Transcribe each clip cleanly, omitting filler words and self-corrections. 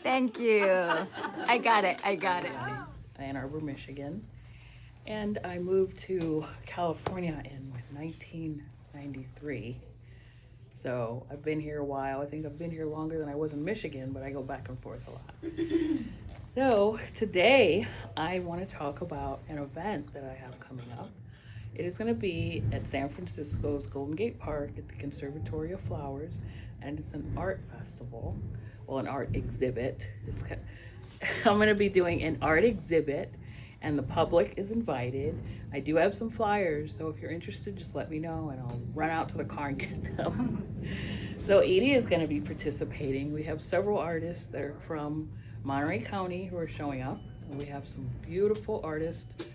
Thank you. I got it. I got it. Ann Arbor, Michigan. And I moved to California in 1993. So I've been here a while. I think I've been here longer than I was in Michigan, but I go back and forth a lot. So today I want to talk about an event that I have coming up. It is going to be at San Francisco's Golden Gate Park at the Conservatory of Flowers, and it's an art festival, well, an art exhibit. I'm going to be doing an art exhibit, and the public is invited. I do have some flyers, so if you're interested, just let me know, and I'll run out to the car and get them. So Edi is going to be participating. We have several artists that are from Monterey County who are showing up, and we have some beautiful artists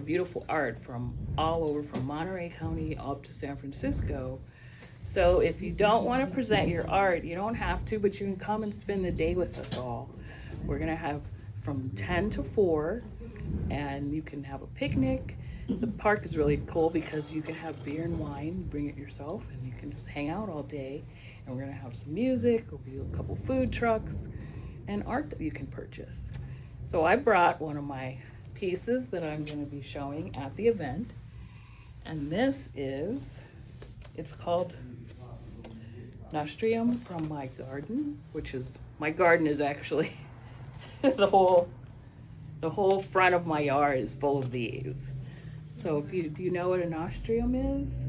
beautiful art from all over, from Monterey County up to San Francisco. So if you don't want to present your art, you don't have to, but you can come and spend the day with us all. We're going to have from 10 to 4, and you can have a picnic. The park is really cool because you can have beer and wine, bring it yourself, and you can just hang out all day. And we're going to have some music, there'll be a couple food trucks, and art that you can purchase. So I brought one of my pieces that I'm going to be showing at the event, and it's called Nostrium from My Garden, my garden is actually the whole front of my yard is full of these. So do you know what a nostrium is?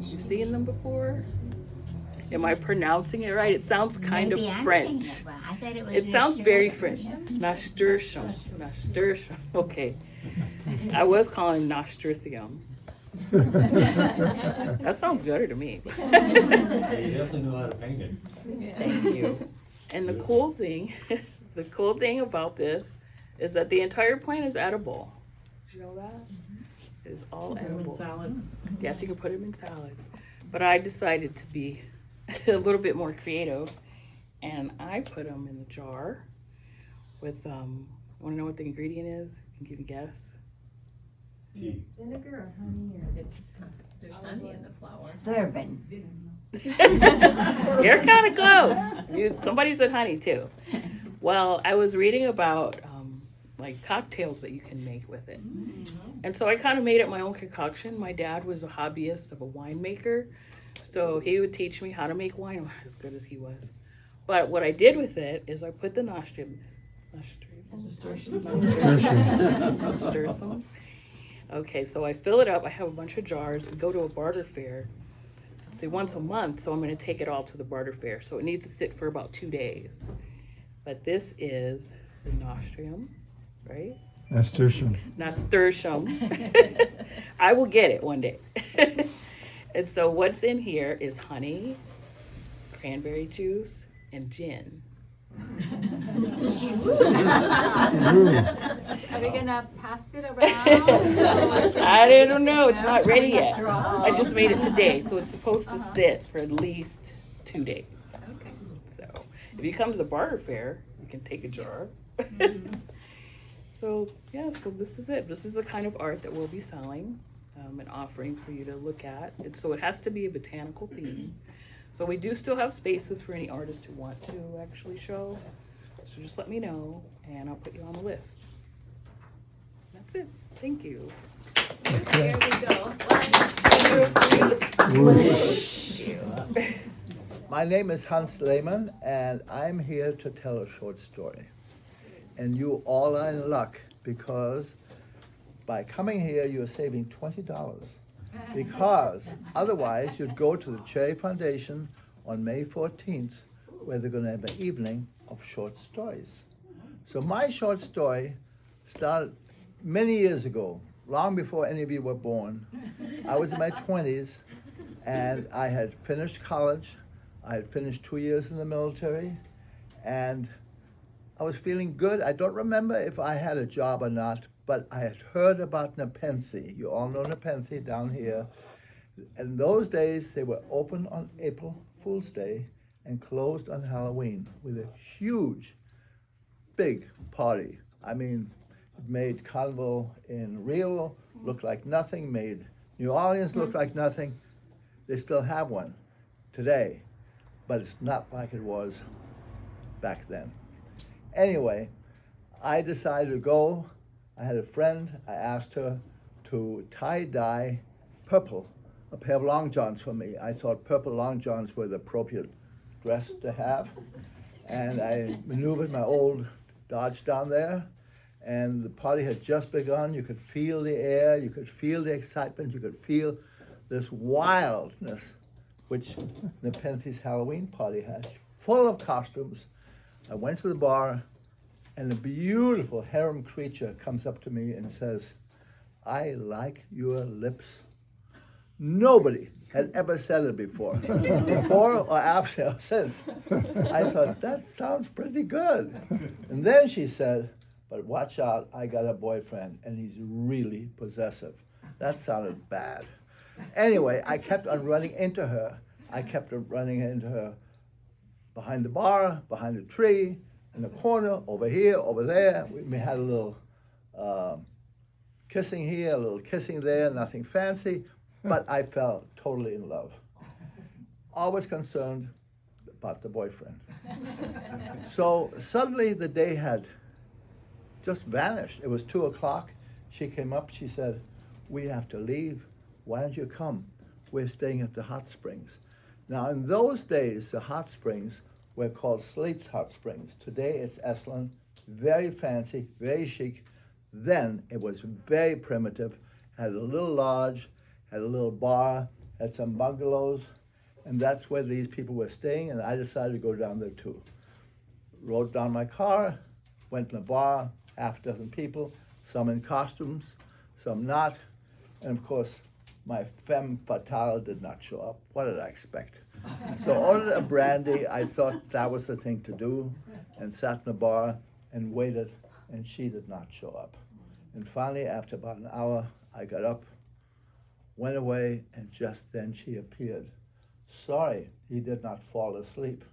You seen them before? Am I pronouncing it right? It sounds kind of French. I thought It sounds very French. Nasturtium. Nasturtium. Okay. I was calling nasturtium. That sounds better to me. You definitely know how to paint it. Thank you. And the cool thing about this is that the entire plant is edible. Did you know that? It is all edible. In salads. Yes, you can put them in salad. But I decided to be a little bit more creative, and I put them in the jar with, want to know what the ingredient is? Can you guess? Tea. Vinegar or honey or there's honey in the flour. Bourbon. You're kind of close. Somebody said honey too. Well, I was reading about like cocktails that you can make with it. And so I kind of made it my own concoction. My dad was a hobbyist of a winemaker, so he would teach me how to make wine as good as he was. But what I did with it is I put the nasturtiums. Okay, so I fill it up. I have a bunch of jars. We go to a barter fair, say once a month, so I'm going to take it all to the barter fair. So it needs to sit for about 2 days. But this is the nostrium, right? Nasturtium. I will get it one day. And so what's in here is honey, cranberry juice, and gin. Are we gonna pass it around? I don't know. It's not ready yet. I just made it today, so it's supposed to sit for at least 2 days. Okay. So if you come to the barter fair, you can take a jar. So yeah, so this is it. This is the kind of art that we'll be selling and offering for you to look at. So it has to be a botanical theme. So we do still have spaces for any artists who want to actually show. So just let me know, and I'll put you on the list. That's it. Thank you. There we go. My name is Hans Lehmann, and I'm here to tell a short story. And you all are in luck, because by coming here, you're saving $20. Because otherwise, you'd go to the Cherry Foundation on May 14th, where they're going to have an evening of short stories. So my short story started many years ago, long before any of you were born. I was in my 20s, and I had finished college. I had finished 2 years in the military, and I was feeling good. I don't remember if I had a job or not, but I had heard about Nepenthe. You all know Nepenthe down here. In those days, they were open on April Fool's Day and closed on Halloween with a huge, big party. I mean, it made Carnival in Rio look like nothing, made New Orleans look like nothing. They still have one today, but it's not like it was back then. Anyway, I decided to go. I had a friend. I asked her to tie-dye purple, a pair of long johns for me. I thought purple long johns were the appropriate dress to have. And I maneuvered my old Dodge down there, and the party had just begun. You could feel the air, you could feel the excitement, you could feel this wildness, which the Nepenthes Halloween party has, full of costumes. I went to the bar, and a beautiful harem creature comes up to me and says, "I like your lips." Nobody had ever said it before, before or after or since. I thought, that sounds pretty good. And then she said, "But watch out, I got a boyfriend, and he's really possessive." That sounded bad. Anyway, I kept on running into her. I kept on running into her behind the bar, behind a tree, in the corner, over here, over there. We had a little kissing here, a little kissing there, nothing fancy, but I fell totally in love. Always concerned about the boyfriend. So suddenly the day had just vanished. It was 2:00. She came up, she said, "We have to leave. Why don't you come? We're staying at the hot springs." Now in those days, the hot springs were called Slate's Hot Springs. Today it's Esalen, very fancy, very chic. Then it was very primitive, had a little lodge, had a little bar, had some bungalows, and that's where these people were staying, and I decided to go down there too. Rode down my car, went to the bar, half a dozen people, some in costumes, some not, and of course, my femme fatale did not show up. What did I expect? So ordered a brandy. I thought that was the thing to do, and sat in the bar and waited, and she did not show up. And finally, after about an hour, I got up, went away, and just then she appeared. Sorry, he did not fall asleep.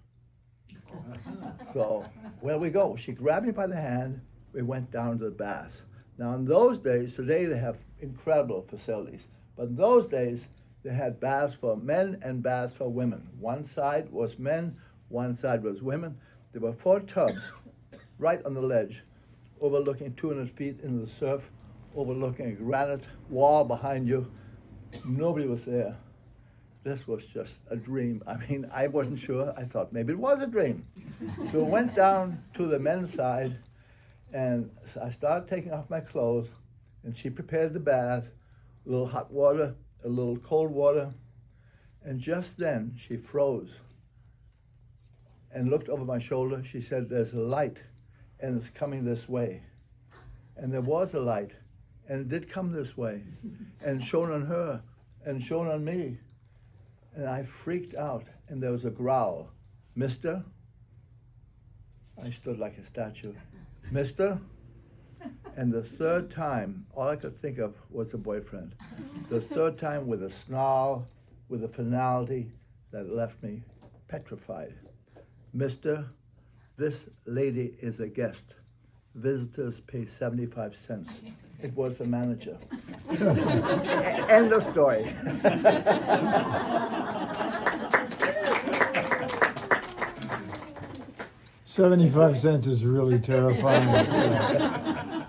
So, where we go? She grabbed me by the hand. We went down to the baths. Now, in those days, today they have incredible facilities, but in those days, they had baths for men and baths for women. One side was men, one side was women. There were 4 tubs right on the ledge, overlooking 200 feet into the surf, overlooking a granite wall behind you. Nobody was there. This was just a dream. I mean, I wasn't sure. I thought maybe it was a dream. So I went down to the men's side, and I started taking off my clothes, and she prepared the bath, a little hot water, a little cold water, and just then she froze and looked over my shoulder. She said, "There's a light, and it's coming this way." And there was a light, and it did come this way, and shone on her, and shone on me. And I freaked out, and there was a growl. "Mister?" I stood like a statue. "Mister?" And the third time, all I could think of was a boyfriend. The third time with a snarl, with a finality that left me petrified. "Mister, this lady is a guest. Visitors pay 75 cents. It was the manager." End of story. 75 cents is really terrifying.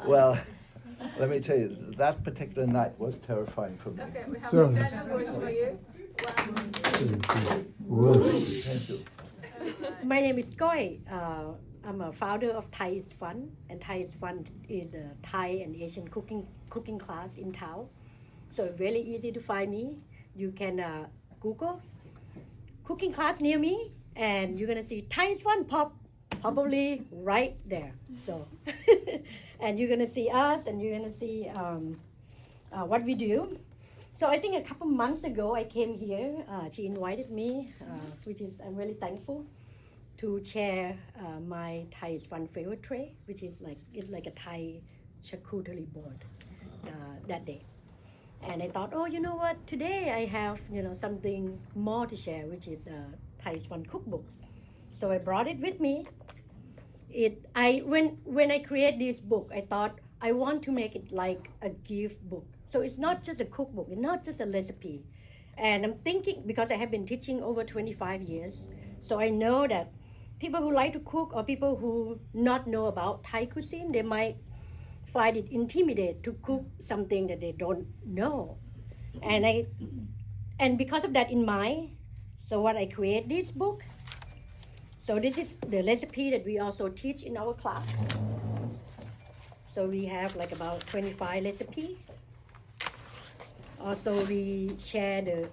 Well, let me tell you, that particular night was terrifying for me. Okay, we have So- a better voice for you. 1, 2. Whoosh. Thank you. My name is Goy. I'm a founder of Thai is Fun, and Thai is Fun is a Thai and Asian cooking class in town. So very easy to find me. You can Google cooking class near me, and you're gonna see Thai is Fun probably right there. So, and you're gonna see us, and you're gonna see what we do. So I think a couple months ago I came here. She invited me, which is I'm really thankful, to share my Thai is Fun favorite tray, which is it's like a Thai charcuterie board that day. And I thought, oh, you know what? Today I have something more to share, which is Thai is Fun cookbook. So I brought it with me. When I create this book, I thought I want to make it like a gift book. So it's not just a cookbook, it's not just a recipe. And I'm thinking, because I have been teaching over 25 years, so I know that people who like to cook or people who not know about Thai cuisine, they might find it intimidating to cook something that they don't know. And because of that in mind, so what I create this book. So this is the recipe that we also teach in our class. So we have like about 25 recipes. Also we share the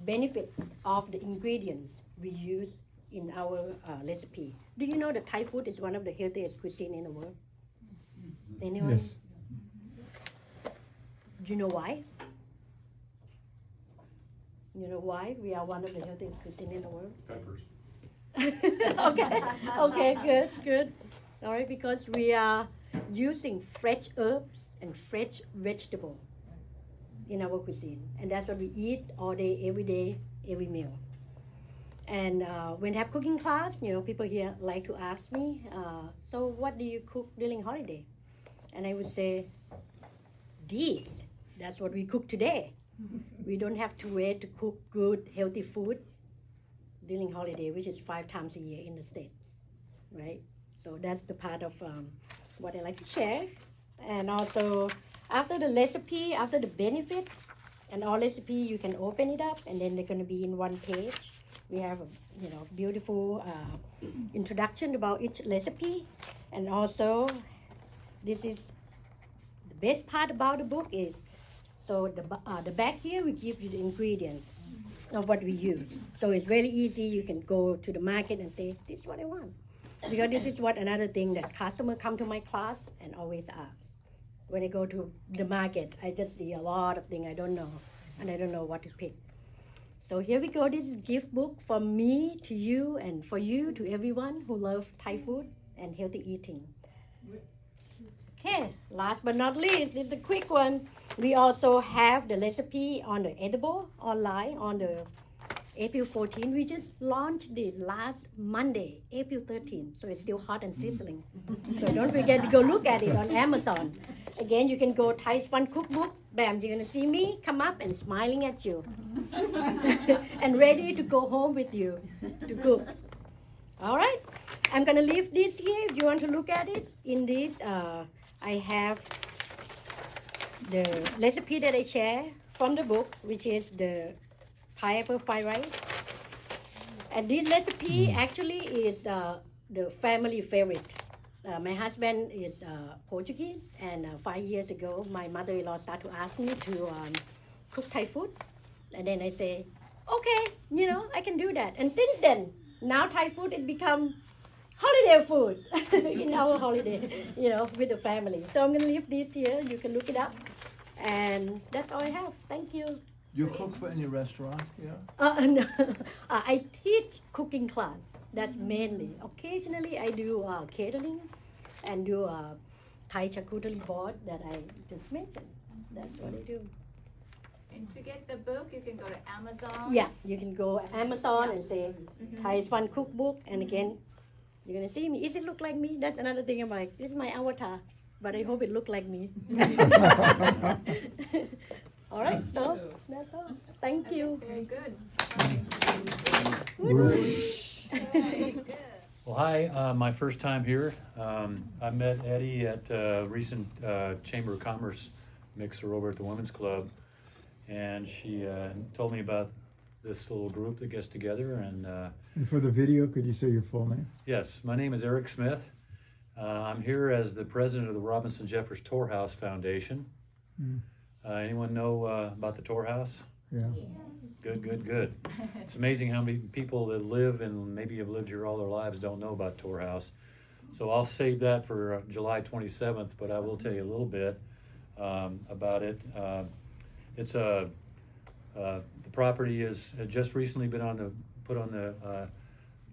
benefit of the ingredients we use in our recipe. Do you know that Thai food is one of the healthiest cuisine in the world? Anyone? Yes. Do you know why? You know why we are one of the healthiest cuisine in the world? Peppers. Okay, good. All right, because we are using fresh herbs and fresh vegetable in our cuisine, and that's what we eat all day, every meal. And when I have cooking class, people here like to ask me, so what do you cook during holiday? And I would say, this. That's what we cook today. We don't have to wait to cook good, healthy food during holiday, which is 5 times a year in the States, right? So that's the part of what I like to share. And also, after the recipe, after the benefit, and all recipe, you can open it up, and then they're going to be in one page. We have a beautiful introduction about each recipe, and also this is the best part about the book is, so the back here we give you the ingredients of what we use. So it's very easy. You can go to the market and say, this is what I want. Because this is what another thing that customer come to my class and always ask. When I go to the market, I just see a lot of things I don't know, and I don't know what to pick. So here we go. This is gift book from me to you, and for you to everyone who love Thai food and healthy eating. Okay, last but not least, it's a quick one. We also have the recipe on the edible online on the April 14. We just launched this last Monday, April 13. So it's still hot and sizzling. So don't forget to go look at it on Amazon. Again, you can go Thai's Fun Cookbook. Bam, you're gonna see me come up and smiling at you. And ready to go home with you to cook. All right, I'm gonna leave this here if you want to look at it. In this, I have the recipe that I share from the book, which is the pineapple fried rice. And this recipe actually is the family favorite. My husband is Portuguese, and 5 years ago, my mother-in-law started to ask me to cook Thai food. And then I say, okay, I can do that. And since then, now Thai food has become holiday food in our holiday, with the family. So I'm going to leave this here. You can look it up. And that's all I have. Thank you. You cook for any restaurant here? No. I teach cooking class. That's mainly. Occasionally, I do catering and do Thai charcuterie board that I just mentioned. That's what I do. And to get the book, you can go to Amazon. Yeah, you can go Amazon and say Thai Fun Cookbook, and again, you're gonna see me. Is it look like me? That's another thing. I'm like, this is my avatar, but I hope it look like me. All right, so that's all. Thank you. Very good. Well, hi, my first time here. I met Eddie at a recent Chamber of Commerce mixer over at the Women's Club, and she told me about this little group that gets together. And for the video, could you say your full name? Yes, my name is Eric Smith. I'm here as the president of the Robinson Jeffers Tour House Foundation. Anyone know about the Tour House? Yeah. Good. It's amazing how many people that live and maybe have lived here all their lives don't know about Tour House. So I'll save that for July 27th, but I will tell you a little bit about it. It's the property has just recently been put on the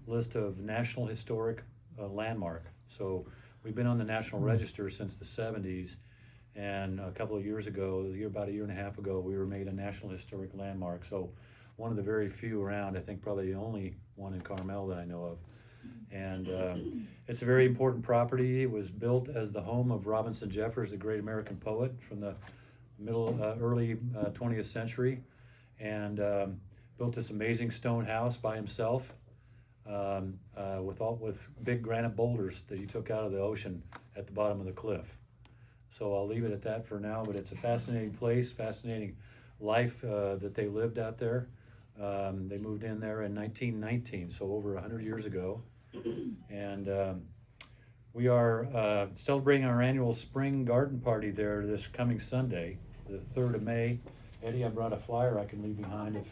list of National Historic Landmark. So we've been on the National Register since the 70s. And a couple of years ago, about a year and a half ago, we were made a National Historic Landmark. So one of the very few around, I think probably the only one in Carmel that I know of. And it's a very important property. It was built as the home of Robinson Jeffers, the great American poet from the early 20th century, and built this amazing stone house by himself. with big granite boulders that he took out of the ocean at the bottom of the cliff. So I'll leave it at that for now, but it's a fascinating place, fascinating life that they lived out there. They moved in there in 1919, so over 100 years ago. And we are celebrating our annual spring garden party there this coming Sunday, the 3rd of May. Eddie, I brought a flyer I can leave behind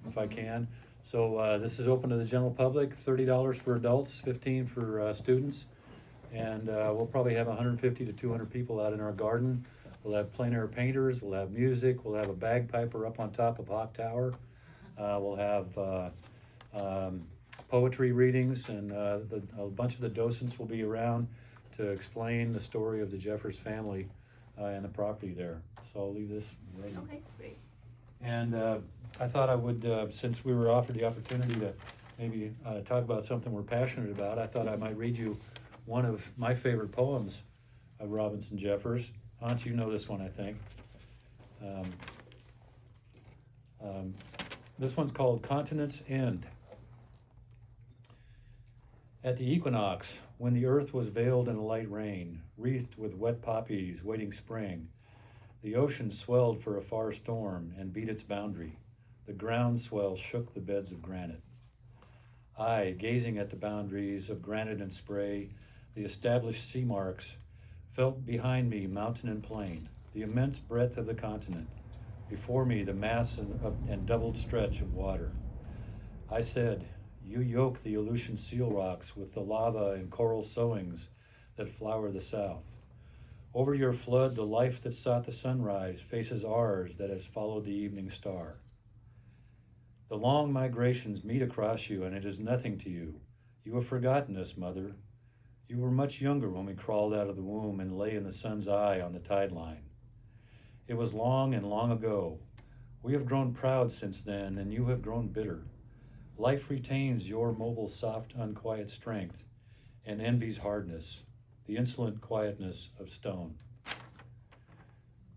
if I can. So this is open to the general public, $30 for adults, $15 for students. And we'll probably have 150 to 200 people out in our garden. We'll have plein air painters, we'll have music, we'll have a bagpiper up on top of Hawk Tower. We'll have poetry readings, and a bunch of the docents will be around to explain the story of the Jeffers family and the property there. So I'll leave this ready. Okay, great. And I thought I would, since we were offered the opportunity to maybe talk about something we're passionate about, I thought I might read you one of my favorite poems of Robinson Jeffers. Hans, you know this one, I think. This one's called Continent's End. At the equinox, when the earth was veiled in a light rain, wreathed with wet poppies waiting spring, the ocean swelled for a far storm and beat its boundary. The ground swell shook the beds of granite. I, gazing at the boundaries of granite and spray, the established sea marks, felt behind me mountain and plain, the immense breadth of the continent, before me the mass and doubled stretch of water. I said, you yoke the Aleutian seal rocks with the lava and coral sowings that flower the south. Over your flood, the life that sought the sunrise faces ours that has followed the evening star. The long migrations meet across you, and it is nothing to you. You have forgotten us, mother. You were much younger when we crawled out of the womb and lay in the sun's eye on the tide line. It was long and long ago. We have grown proud since then, and you have grown bitter. Life retains your mobile, soft, unquiet strength and envy's hardness, the insolent quietness of stone.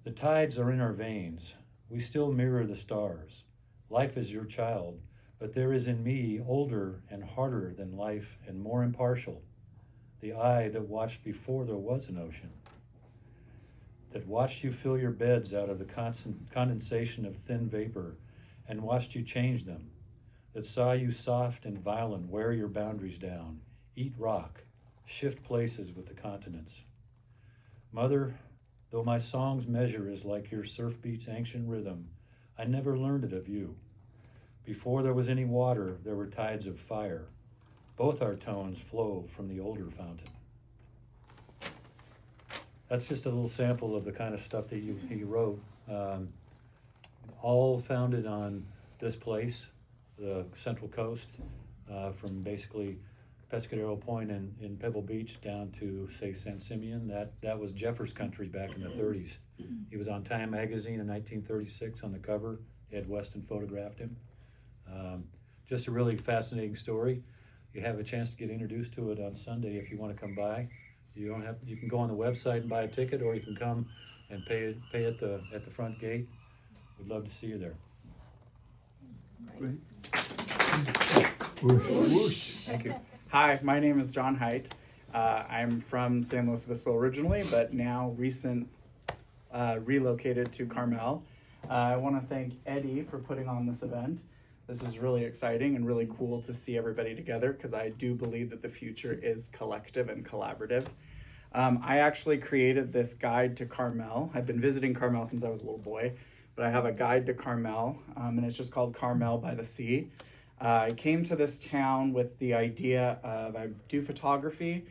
The tides are in our veins. We still mirror the stars. Life is your child, but there is in me older and harder than life and more impartial, the eye that watched before there was an ocean, that watched you fill your beds out of the constant condensation of thin vapor and watched you change them, that saw you soft and violent wear your boundaries down, eat rock, shift places with the continents. Mother, though my song's measure is like your surf beat's ancient rhythm, I never learned it of you. Before there was any water, there were tides of fire. Both our tones flow from the older fountain. That's just a little sample of the kind of stuff that he wrote. All founded on this place, the Central Coast, from basically Pescadero Point in Pebble Beach down to, say, San Simeon. That was Jeffers' country back in the 30s. He was on Time magazine in 1936 on the cover. Ed Weston photographed him. Just a really fascinating story. You have a chance to get introduced to it on Sunday if you want to come by. You can go on the website and buy a ticket, or you can come and pay at the front gate. We'd love to see you there. Great. Whoosh, whoosh. Thank you. Hi, my name is John Haidt. I'm from San Luis Obispo originally, but now relocated to Carmel. I want to thank Eddie for putting on this event. This is really exciting and really cool to see everybody together, because I do believe that the future is collective and collaborative. I actually created this guide to Carmel. I've been visiting Carmel since I was a little boy, but I have a guide to Carmel, and it's just called Carmel-by-the-Sea. I came to this town with the idea of I do photography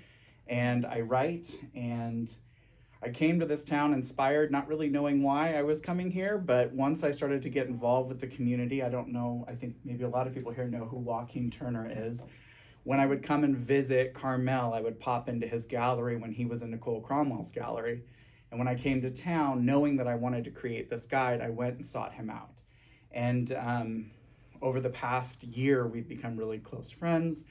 and I write, and I came to this town inspired, not really knowing why I was coming here, but once I started to get involved with the community, I don't know, I think maybe a lot of people here know who Joaquin Turner is. When I would come and visit Carmel, I would pop into his gallery when he was in Nicole Cromwell's gallery. And when I came to town, knowing that I wanted to create this guide, I went and sought him out. And over the past year, we've become really close friends.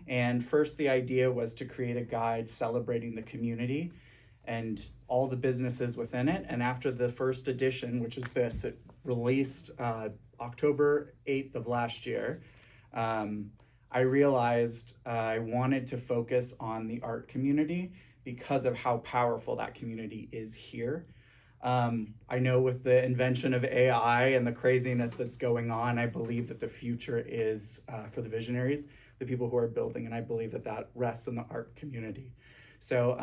And first, the idea was to create a guide celebrating the community and all the businesses within it. And after the first edition, which is this, it released October 8th of last year, I realized I wanted to focus on the art community because of how powerful that community is here. I know with the invention of AI and the craziness that's going on, I believe that the future is for the visionaries, the people who are building, and I believe that that rests in the art community. So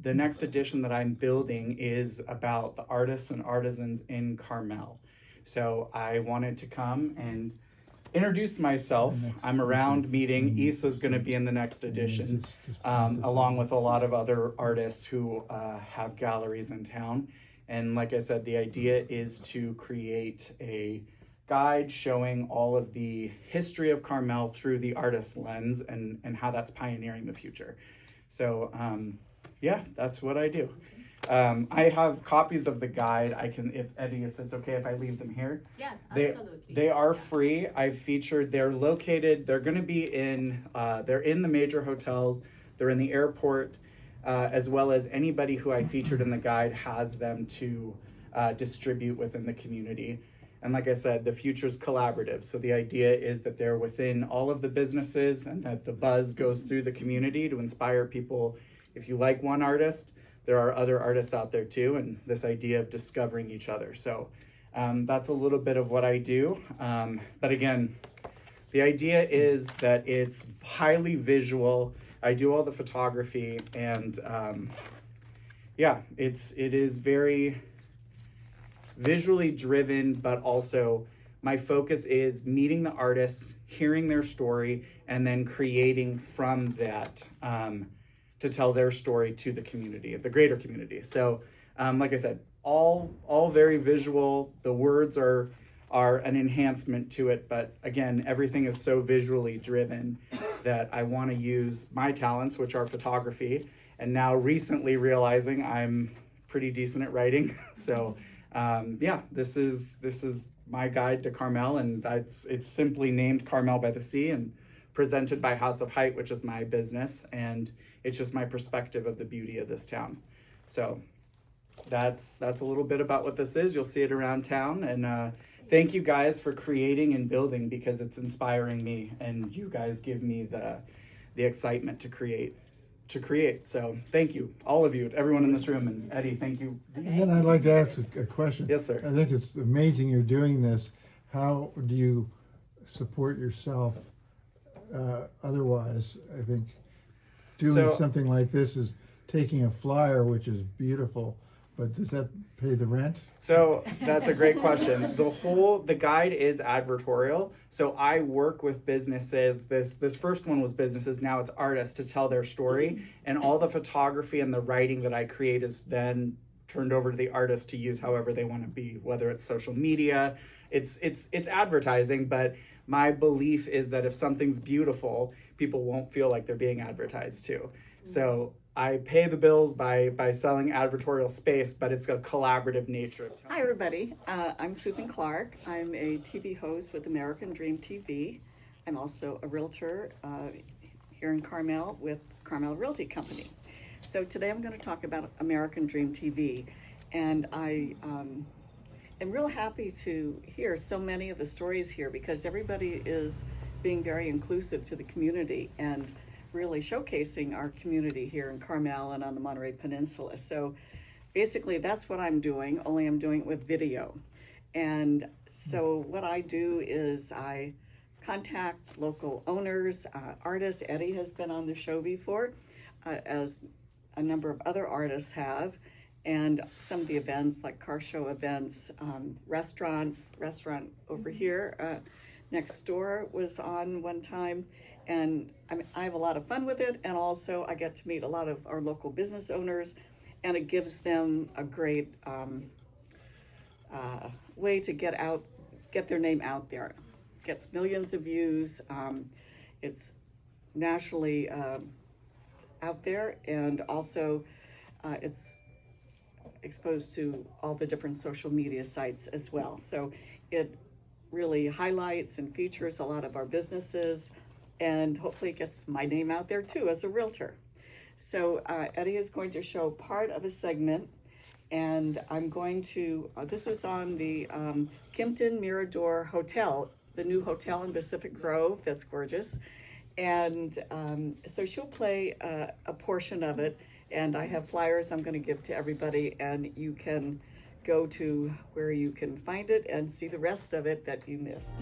the next edition that I'm building is about the artists and artisans in Carmel. So I wanted to come and introduce myself. I'm around meeting. Issa's going to be in the next edition, along with a lot of other artists who have galleries in town. And like I said, the idea is to create a guide showing all of the history of Carmel through the artist lens and how that's pioneering the future. So yeah, that's what I do. I have copies of the guide. I can, if Eddie, if it's okay if I leave them here. Yeah, They, absolutely. they are free. I've featured, they're located, they're gonna be in, they're in the major hotels, they're in the airport, as well as anybody who I featured in the guide has them to distribute within the community. And like I said, the future's collaborative. So the idea is that they're within all of the businesses and that the buzz goes through the community to inspire people. If you like one artist, there are other artists out there too, and this idea of discovering each other. So that's a little bit of what I do. But again, the idea is that it's highly visual. I do all the photography, and yeah, it is very visually driven, but also my focus is meeting the artists, hearing their story, and then creating from that to tell their story to the community, the greater community. So like I said, all very visual. The words are an enhancement to it, but again, everything is so visually driven that I want to use my talents, which are photography, and now recently realizing I'm pretty decent at writing. So yeah, this is my guide to Carmel, and it's simply named Carmel-by-the-Sea and presented by House of Height, which is my business, and it's just my perspective of the beauty of this town. So that's a little bit about what this is. You'll see it around town, and thank you guys for creating and building, because it's inspiring me, and you guys give me the excitement to create. So thank you, all of you, everyone in this room, and Eddie, thank you. And then I'd like to ask a question. Yes, sir. I think it's amazing you're doing this. How do you support yourself otherwise? I think doing something like this is taking a flyer, which is beautiful, but does that pay the rent? So that's a great question. The guide is advertorial. So I work with businesses. This first one was businesses. Now it's artists to tell their story, and all the photography and the writing that I create is then turned over to the artist to use however they want to be, whether it's social media, it's advertising. But my belief is that if something's beautiful, people won't feel like they're being advertised to. So I pay the bills by selling advertorial space, but it's a collaborative nature. Hi, everybody. I'm Susan Clark. I'm a TV host with American Dream TV. I'm also a realtor here in Carmel with Carmel Realty Company. So today I'm going to talk about American Dream TV. And I am real happy to hear so many of the stories here, because everybody is being very inclusive to the community and really showcasing our community here in Carmel and on the Monterey Peninsula. So basically that's what I'm doing, only I'm doing it with video. And so what I do is I contact local owners, artists. Eddie has been on the show before, as a number of other artists have, and some of the events like car show events, restaurant over here next door was on one time. And I have a lot of fun with it, and also I get to meet a lot of our local business owners, and it gives them a great way to get their name out there. Gets millions of views. It's nationally out there, and also it's exposed to all the different social media sites as well. So it really highlights and features a lot of our businesses, and hopefully it gets my name out there too as a realtor. So Eddie is going to show part of a segment, and I'm going to, this was on the Kimpton Mirador Hotel, the new hotel in Pacific Grove that's gorgeous. And so she'll play a portion of it, and I have flyers I'm going to give to everybody, and you can go to where you can find it and see the rest of it that you missed.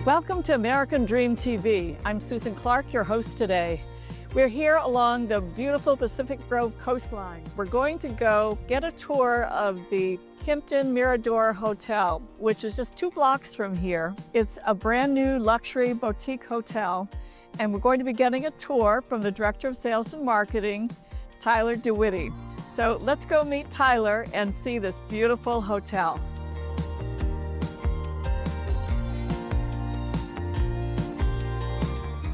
Welcome to American Dream TV. I'm Susan Clark, your host today. We're here along the beautiful Pacific Grove coastline. We're going to go get a tour of the Kimpton Mirador Hotel, which is just 2 blocks from here. It's a brand new luxury boutique hotel, and we're going to be getting a tour from the Director of Sales and Marketing, Tyler DeWitty. So let's go meet Tyler and see this beautiful hotel.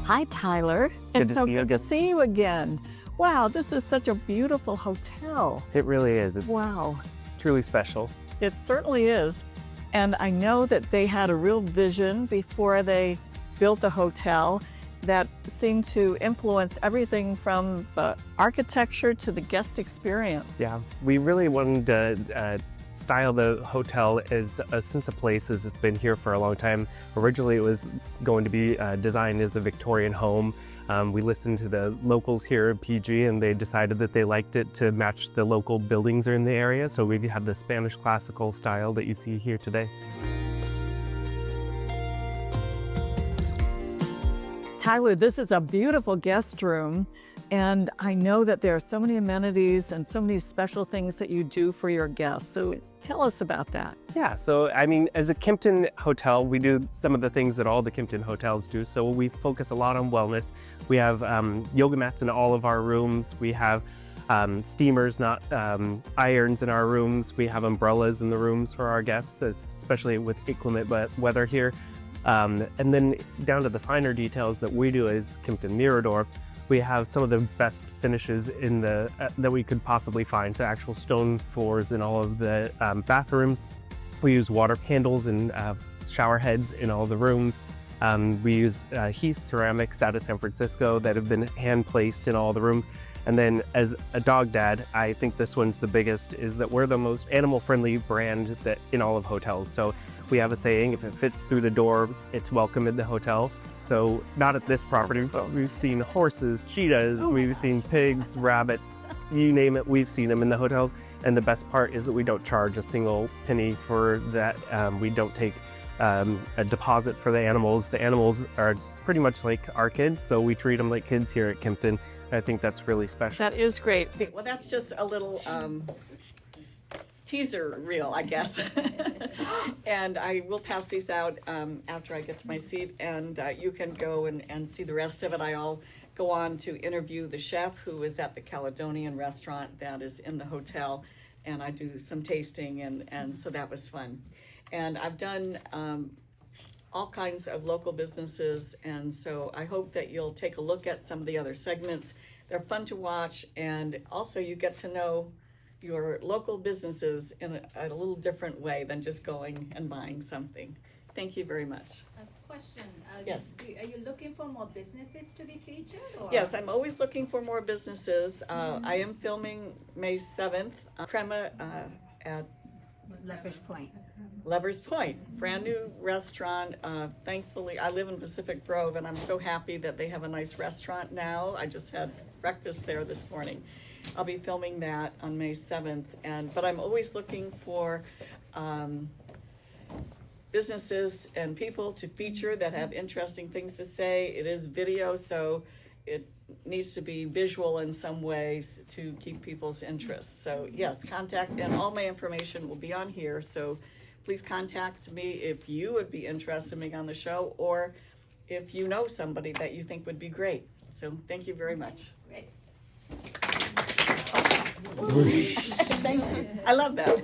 Hi, Tyler. It's so good to see you again. Wow, this is such a beautiful hotel. It really is. Wow. It's truly special. It certainly is. And I know that they had a real vision before they built the hotel that seemed to influence everything from the architecture to the guest experience. Yeah, we really wanted to style the hotel as a sense of place as it's been here for a long time. Originally it was going to be designed as a Victorian home. We listened to the locals here at PG and they decided that they liked it to match the local buildings in the area. So we have the Spanish classical style that you see here today. Tyler, this is a beautiful guest room, and I know that there are so many amenities and so many special things that you do for your guests. So tell us about that. Yeah, so I mean, as a Kimpton hotel, we do some of the things that all the Kimpton hotels do. So we focus a lot on wellness. We have yoga mats in all of our rooms. We have steamers, not irons in our rooms. We have umbrellas in the rooms for our guests, especially with inclement weather here. And then down to the finer details that we do as Kimpton Mirador, we have some of the best finishes in the that we could possibly find. So actual stone floors in all of the bathrooms. We use water handles and shower heads in all the rooms. We use Heath ceramics out of San Francisco that have been hand placed in all the rooms. And then as a dog dad, I think this one's the biggest, is that we're the most animal-friendly brand that in all of hotels. So we have a saying, if it fits through the door, it's welcome in the hotel. So not at this property, but we've seen horses, cheetahs, we've seen pigs, rabbits, you name it, we've seen them in the hotels. And the best part is that we don't charge a single penny for that. We don't take a deposit for the animals. The animals are pretty much like our kids, so we treat them like kids here at Kimpton. I think that's really special. That is great. Well, that's just a little teaser reel, I guess. And I will pass these out after I get to my seat, and you can go and see the rest of it. I'll go on to interview the chef who is at the Caledonian restaurant that is in the hotel, and I do some tasting, and so that was fun. And I've done all kinds of local businesses, and so I hope that you'll take a look at some of the other segments. They're fun to watch, and also you get to know your local businesses in a little different way than just going and buying something. Thank you very much. A question. Yes. Are you looking for more businesses to be featured? Or? Yes, I'm always looking for more businesses. I am filming May 7th, Crema at Lover's Point, brand new restaurant. Thankfully, I live in Pacific Grove, and I'm so happy that they have a nice restaurant now. I just had breakfast there this morning. I'll be filming that on May 7th, but I'm always looking for businesses and people to feature that have interesting things to say. It is video, so it needs to be visual in some ways to keep people's interest. So yes, contact, and all my information will be on here, so please contact me if you would be interested in being on the show, or if you know somebody that you think would be great. So thank you very much. Great. Thank you. I love that.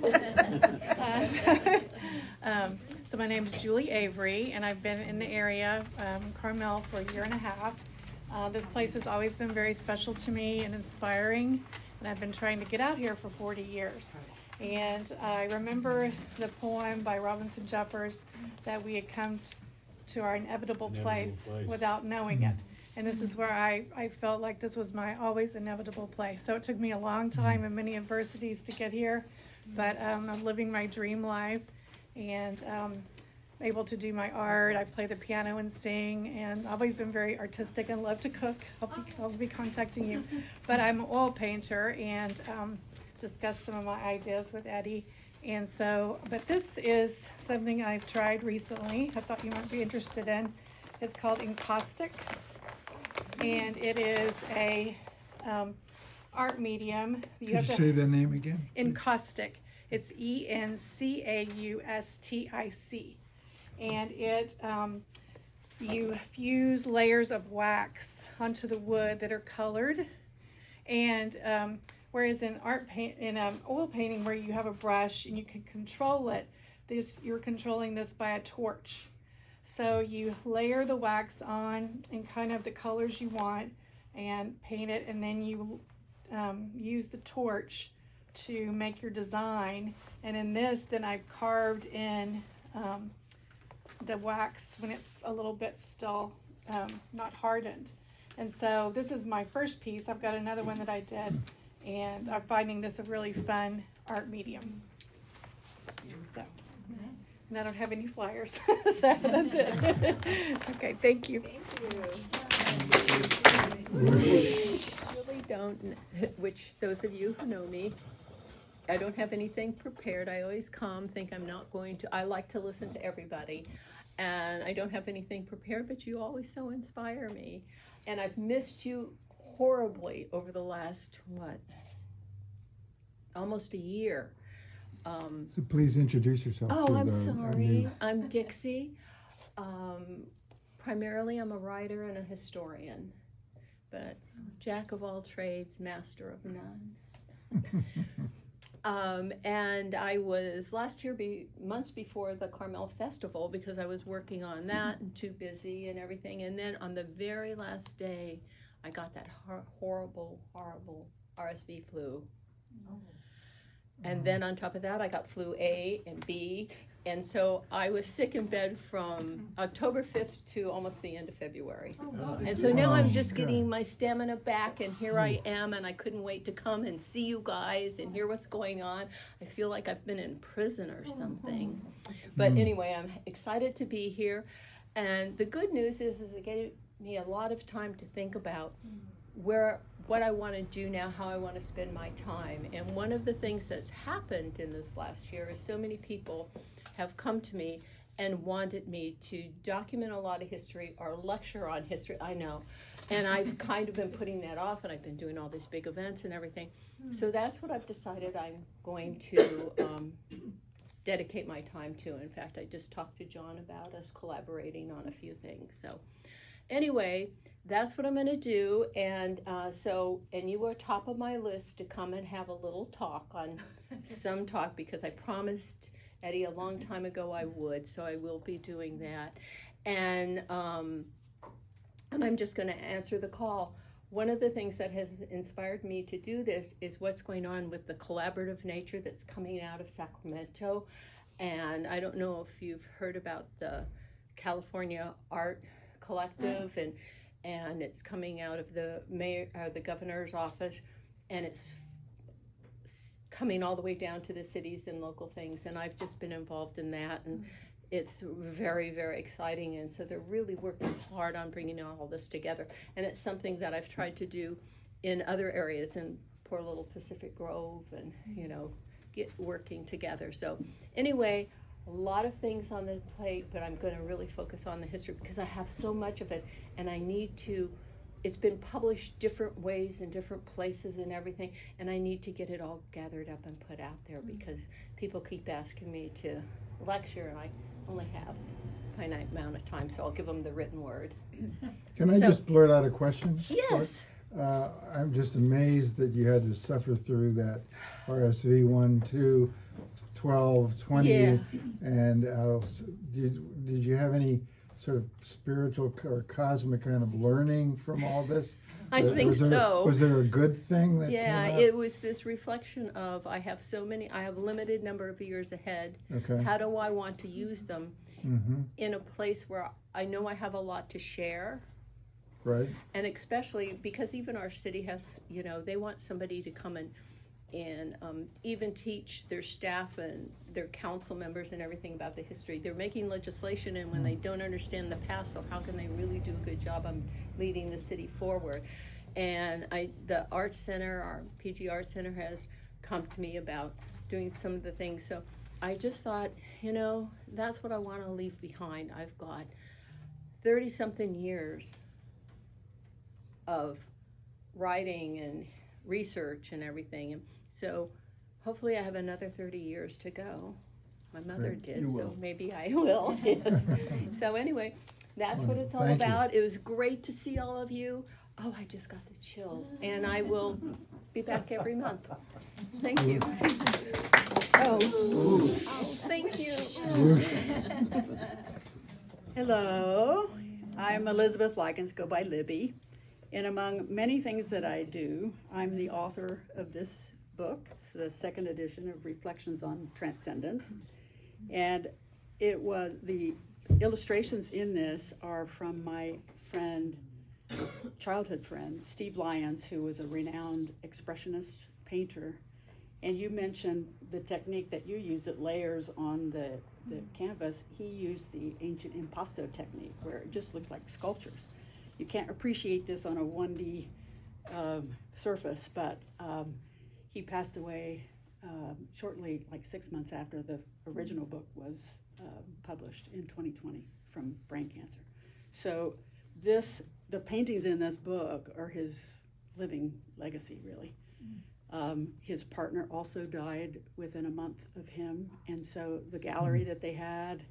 So my name is Julie Avery, and I've been in the area, Carmel, for a year and a half. This place has always been very special to me and inspiring, and I've been trying to get out here for 40 years. And I remember the poem by Robinson Jeffers that we had come to our inevitable place without knowing it. And this is where I felt like this was my always inevitable place. So it took me a long time and many adversities to get here, but I'm living my dream life. And able to do my art. I play the piano and sing, and I've always been very artistic and love to cook. I'll be contacting you. But I'm an oil painter and discussed some of my ideas with Eddie. And so, but this is something I've tried recently. I thought you might be interested in. It's called encaustic, and it is a art medium. Could you say the name again? Encaustic. It's ENCAUSTIC. And it, you fuse layers of wax onto the wood that are colored. And whereas in oil painting where you have a brush and you can control it, you're controlling this by a torch. So you layer the wax on in kind of the colors you want and paint it, and then you use the torch to make your design. And in this, then I've carved in the wax when it's a little bit still not hardened. And so this is my first piece. I've got another one that I did, and I'm finding this a really fun art medium. So, and I don't have any flyers, so that's it. Okay, thank you. Really don't, which those of you who know me, I don't have anything prepared. I always come, think I'm not going to, I like to listen to everybody, and I don't have anything prepared, but you always so inspire me. And I've missed you horribly over the last, almost a year. So please introduce yourself. I'm sorry. I'm Dixie. Primarily, I'm a writer and a historian, but jack of all trades, master of none. And I was last year, months before the Carmel Festival, because I was working on that and too busy and everything. And then on the very last day, I got that horrible RSV flu. And then on top of that, I got flu A and B. And so I was sick in bed from October 5th to almost the end of February. And so now I'm just getting my stamina back, and here I am, and I couldn't wait to come and see you guys and hear what's going on. I feel like I've been in prison or something. But anyway, I'm excited to be here. And the good news is it gave me a lot of time to think about what I want to do now, how I want to spend my time. And one of the things that's happened in this last year is so many people have come to me and wanted me to document a lot of history or lecture on history. I know. And I've kind of been putting that off, and I've been doing all these big events and everything. So that's what I've decided I'm going to dedicate my time to. In fact, I just talked to John about us collaborating on a few things. So anyway, that's what I'm going to do. And and you were top of my list to come and have a little talk on some talk, because I promised Eddie a long time ago I would, so I will be doing that. And I'm just going to answer the call. One of the things that has inspired me to do this is what's going on with the collaborative nature that's coming out of Sacramento. And I don't know if you've heard about the California Art Collective, and it's coming out of the governor's office, and it's coming all the way down to the cities and local things. And I've just been involved in that, and it's very, very exciting. And so they're really working hard on bringing all this together. And it's something that I've tried to do in other areas, in poor little Pacific Grove, and get working together. So anyway, a lot of things on the plate, but I'm going to really focus on the history because I have so much of it, and I need to, it's been published different ways in different places and everything, and I need to get it all gathered up and put out there, because people keep asking me to lecture, and I only have a finite amount of time, so I'll give them the written word. Can I just blurt out a question? Yes. I'm just amazed that you had to suffer through that RSV 1, 2, 12, 20, Yeah. and did you have any sort of spiritual or cosmic kind of learning from all this? I think so. Was there a good thing that came out? It was this reflection of I have a limited number of years ahead. Okay. How do I want to use them in a place where I know I have a lot to share? Right. And especially because even our city has, they want somebody to come and and even teach their staff and their council members and everything about the history. They're making legislation, and when they don't understand the past, so how can they really do a good job on leading the city forward? And the Art Center, our PG Art Center, has come to me about doing some of the things. So I just thought, you know, that's what I want to leave behind. I've got 30-something years of writing and research and everything. And so hopefully I have another 30 years to go. My mother Great. did, You so will. maybe I will. Yes. So anyway, that's what it's all Thank you. about. It was great to see all of you. Oh, I just got the chills. And I will be back every month. Thank you. Oh, thank you. Hello, I'm Elizabeth Likens, go by Libby, and among many things that I do, I'm the author of this book. It's the second edition of Reflections on Transcendence, and it was, the illustrations in this are from my friend, childhood friend, Steve Lyons, who was a renowned expressionist painter. And you mentioned the technique that you use, it layers on the canvas. He used the ancient impasto technique, where it just looks like sculptures. You can't appreciate this on a 1D surface, but he passed away shortly, like 6 months after the original book was published in 2020 from brain cancer. So the paintings in this book are his living legacy, really. His partner also died within a month of him, and so the gallery that they had,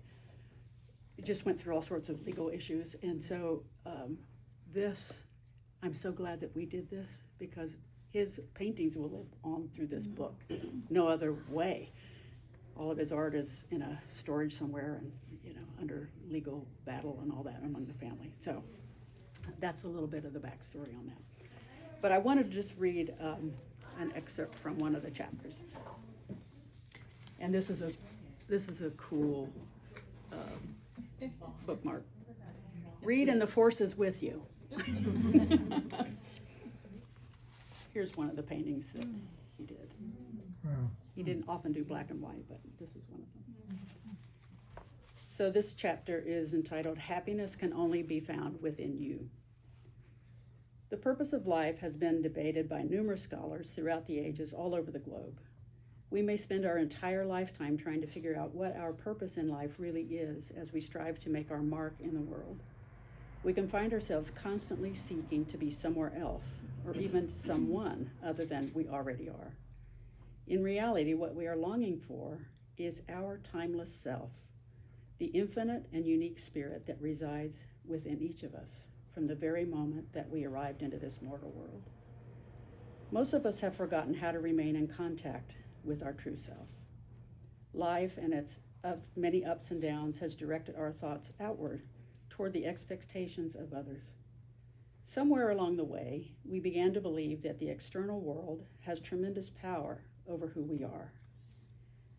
it just went through all sorts of legal issues. And so I'm so glad that we did this, because his paintings will live on through this book. No other way. All of his art is in a storage somewhere, and under legal battle and all that among the family. So that's a little bit of the backstory on that. But I wanted to just read an excerpt from one of the chapters. And this is a cool bookmark. Read and the force is with you. Here's one of the paintings that he did. Wow. He didn't often do black and white, but this is one of them. So this chapter is entitled, Happiness Can Only Be Found Within You. The purpose of life has been debated by numerous scholars throughout the ages all over the globe. We may spend our entire lifetime trying to figure out what our purpose in life really is as we strive to make our mark in the world. We can find ourselves constantly seeking to be somewhere else, or even someone other than we already are. In reality, what we are longing for is our timeless self, the infinite and unique spirit that resides within each of us from the very moment that we arrived into this mortal world. Most of us have forgotten how to remain in contact with our true self. Life and its many ups and downs has directed our thoughts outward toward the expectations of others. Somewhere along the way, we began to believe that the external world has tremendous power over who we are.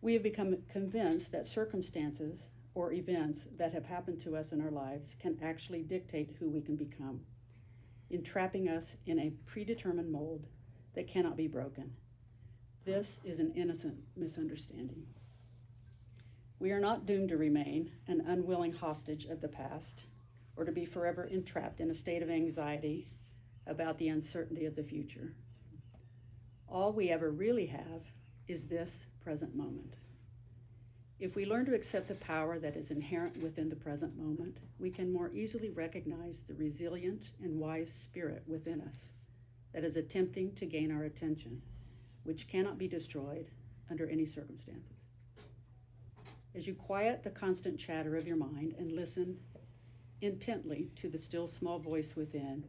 We have become convinced that circumstances or events that have happened to us in our lives can actually dictate who we can become, entrapping us in a predetermined mold that cannot be broken. This is an innocent misunderstanding. We are not doomed to remain an unwilling hostage of the past, or to be forever entrapped in a state of anxiety about the uncertainty of the future. All we ever really have is this present moment. If we learn to accept the power that is inherent within the present moment, we can more easily recognize the resilient and wise spirit within us that is attempting to gain our attention, which cannot be destroyed under any circumstances. As you quiet the constant chatter of your mind and listen intently to the still small voice within,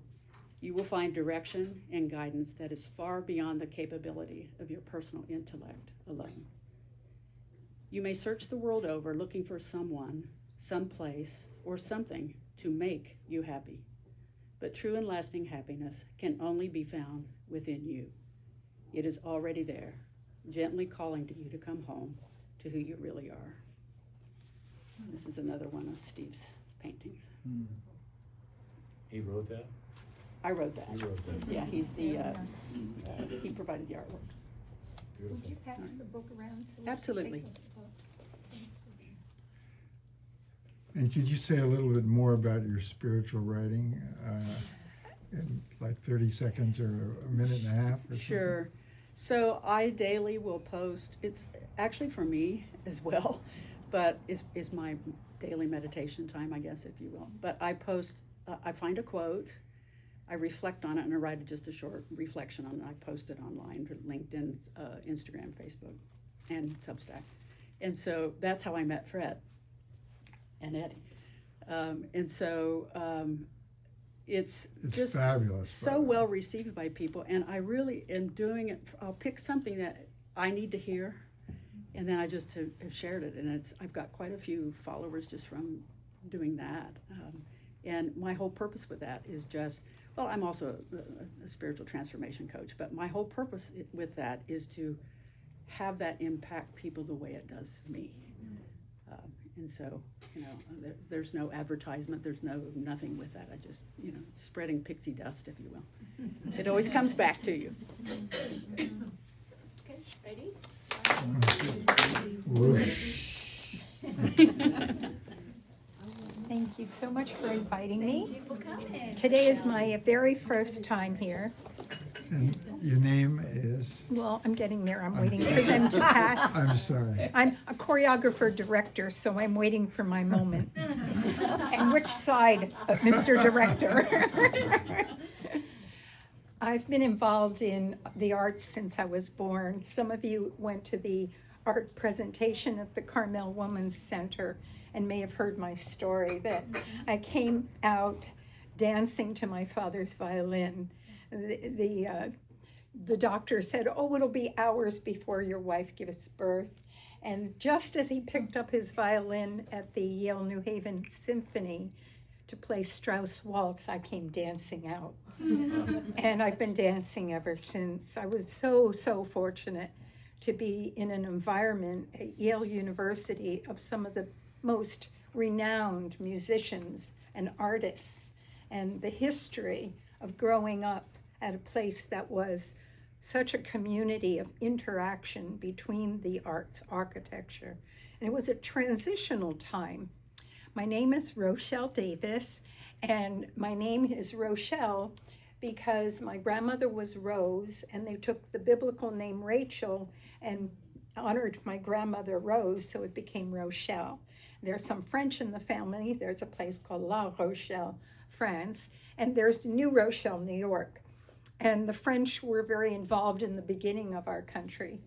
you will find direction and guidance that is far beyond the capability of your personal intellect alone. You may search the world over looking for someone, someplace, or something to make you happy, but true and lasting happiness can only be found within you. It is already there, gently calling to you to come home to who you really are. This is another one of Steve's paintings. He wrote that? I wrote that. You wrote that. Yeah, he's the, he provided the artwork. Would you pass the book around? So we can Absolutely. take a look? And could you say a little bit more about your spiritual writing in like 30 seconds or a minute and a half or Sure. So I daily will post, it's actually for me as well, but is my daily meditation time, I guess, if you will. But I post, I find a quote, I reflect on it, and I write just a short reflection on it. I post it online for LinkedIn, Instagram, Facebook, and Substack. And so that's how I met Fred and Eddie. It's just fabulous. so well received by people, and I really am doing it. I'll pick something that I need to hear, and then I just have shared it, and I've got quite a few followers just from doing that. And my whole purpose with that is just, well, I'm also a spiritual transformation coach, but my whole purpose with that is to have that impact people the way it does me. And so, there's no advertisement, there's nothing with that. I just, spreading pixie dust, if you will. It always comes back to you. Okay, ready? Whoosh. Thank you so much for inviting me. Thank you for coming. Today is my very first time here. And your name is? Well, I'm getting there. I'm waiting for them to pass. I'm sorry. I'm a choreographer director, so I'm waiting for my moment. And which side, Mr. Director? I've been involved in the arts since I was born. Some of you went to the art presentation at the Carmel Women's Center and may have heard my story that I came out dancing to my father's violin. The doctor said, "Oh, it'll be hours before your wife gives birth." And just as he picked up his violin at the Yale New Haven Symphony to play Strauss Waltz, I came dancing out. And I've been dancing ever since. I was so fortunate to be in an environment at Yale University of some of the most renowned musicians and artists, and the history of growing up at a place that was such a community of interaction between the arts, architecture. And it was a transitional time. My name is Rochelle Davis, and my name is Rochelle because my grandmother was Rose, and they took the biblical name Rachel and honored my grandmother Rose, so it became Rochelle. There's some French in the family. There's a place called La Rochelle, France, and there's New Rochelle, New York. And the French were very involved in the beginning of our country.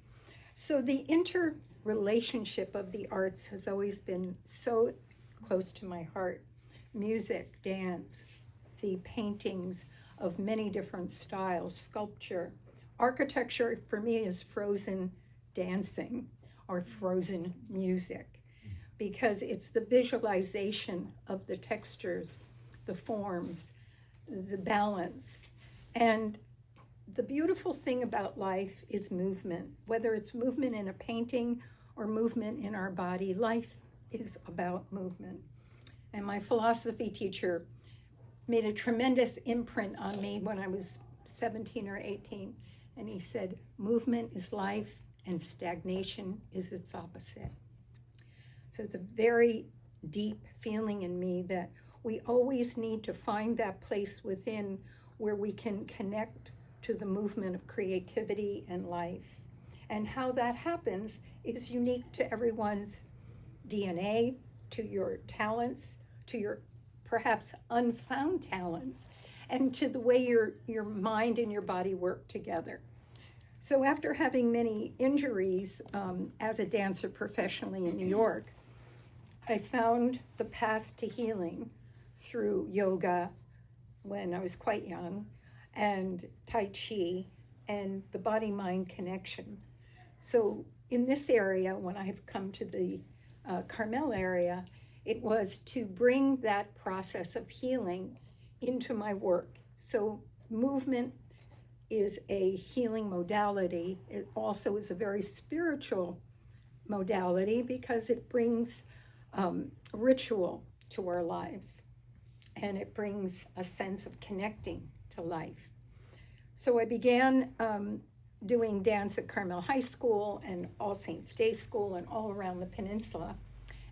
So the interrelationship of the arts has always been so close to my heart. Music, dance, the paintings of many different styles, sculpture. Architecture for me is frozen dancing or frozen music, because it's the visualization of the textures, the forms, the balance. And the beautiful thing about life is movement. Whether it's movement in a painting or movement in our body, life is about movement. And my philosophy teacher made a tremendous imprint on me when I was 17 or 18. And he said, movement is life and stagnation is its opposite. So it's a very deep feeling in me that we always need to find that place within where we can connect to the movement of creativity and life. And how that happens is unique to everyone's DNA, to your talents, to your perhaps unfound talents, and to the way your mind and your body work together. So after having many injuries as a dancer professionally in New York, I found the path to healing through yoga when I was quite young, and Tai Chi, and the body-mind connection. So in this area, when I've come to the Carmel area, it was to bring that process of healing into my work. So movement is a healing modality. It also is a very spiritual modality because it brings ritual to our lives, and it brings a sense of connecting to life. So I began doing dance at Carmel High School and All Saints Day School and all around the peninsula,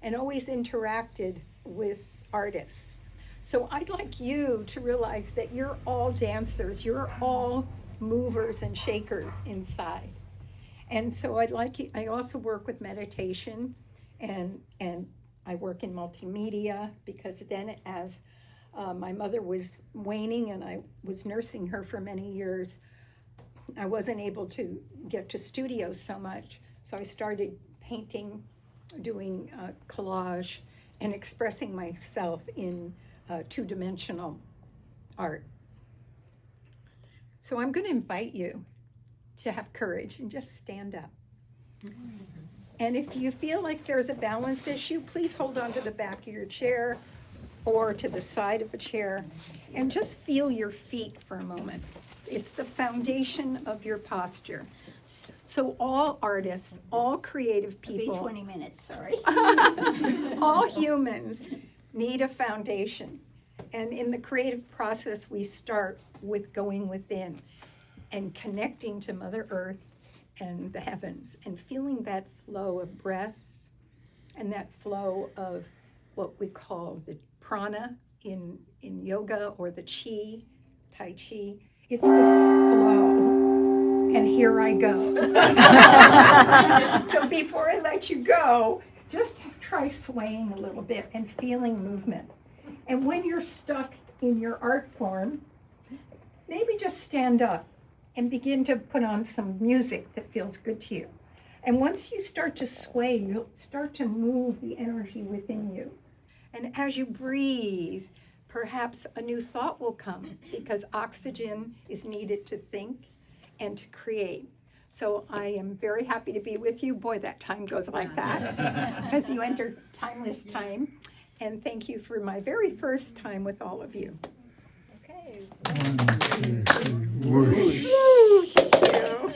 and always interacted with artists. So I'd like you to realize that you're all dancers, you're all movers and shakers inside. And so I also work with meditation, and I work in multimedia, because then as my mother was waning and I was nursing her for many years, I wasn't able to get to studios so much. So I started painting, doing collage, and expressing myself in two-dimensional art. So I'm going to invite you to have courage and just stand up. And if you feel like there's a balance issue, please hold on to the back of your chair or to the side of a chair and just feel your feet for a moment. It's the foundation of your posture. So all artists, all creative people, 20 minutes, sorry. all humans need a foundation. And in the creative process, we start with going within and connecting to Mother Earth and the heavens and feeling that flow of breath and that flow of what we call the prana in yoga, or the chi, tai chi. It's the flow. And here I go. So before I let you go, just try swaying a little bit and feeling movement. And when you're stuck in your art form, maybe just stand up and begin to put on some music that feels good to you. And once you start to sway, you'll start to move the energy within you. And as you breathe, perhaps a new thought will come, because oxygen is needed to think and to create. So I am very happy to be with you. Boy, that time goes like that, because you enter timeless time. And thank you for my very first time with all of you. Okay. 1, 2, 3, whoosh. Woo, thank you.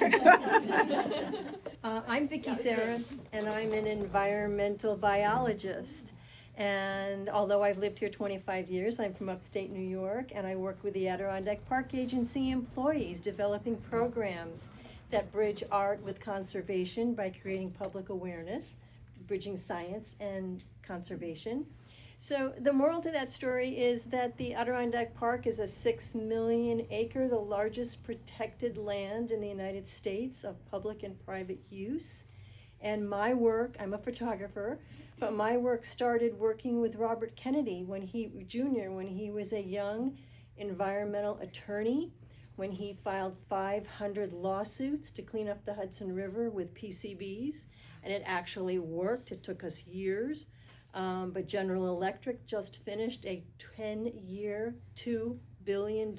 I'm Vicki Saris, and I'm an environmental biologist. And although I've lived here 25 years, I'm from upstate New York, and I work with the Adirondack Park Agency employees developing programs that bridge art with conservation by creating public awareness, bridging science and conservation. So the moral to that story is that the Adirondack Park is a 6 million acre, the largest protected land in the United States of public and private use. And my work, I'm a photographer, but my work started working with Robert Kennedy Jr. when he was a young environmental attorney, when he filed 500 lawsuits to clean up the Hudson River with PCBs, and it actually worked. It took us years. But General Electric just finished a 10-year, $2 billion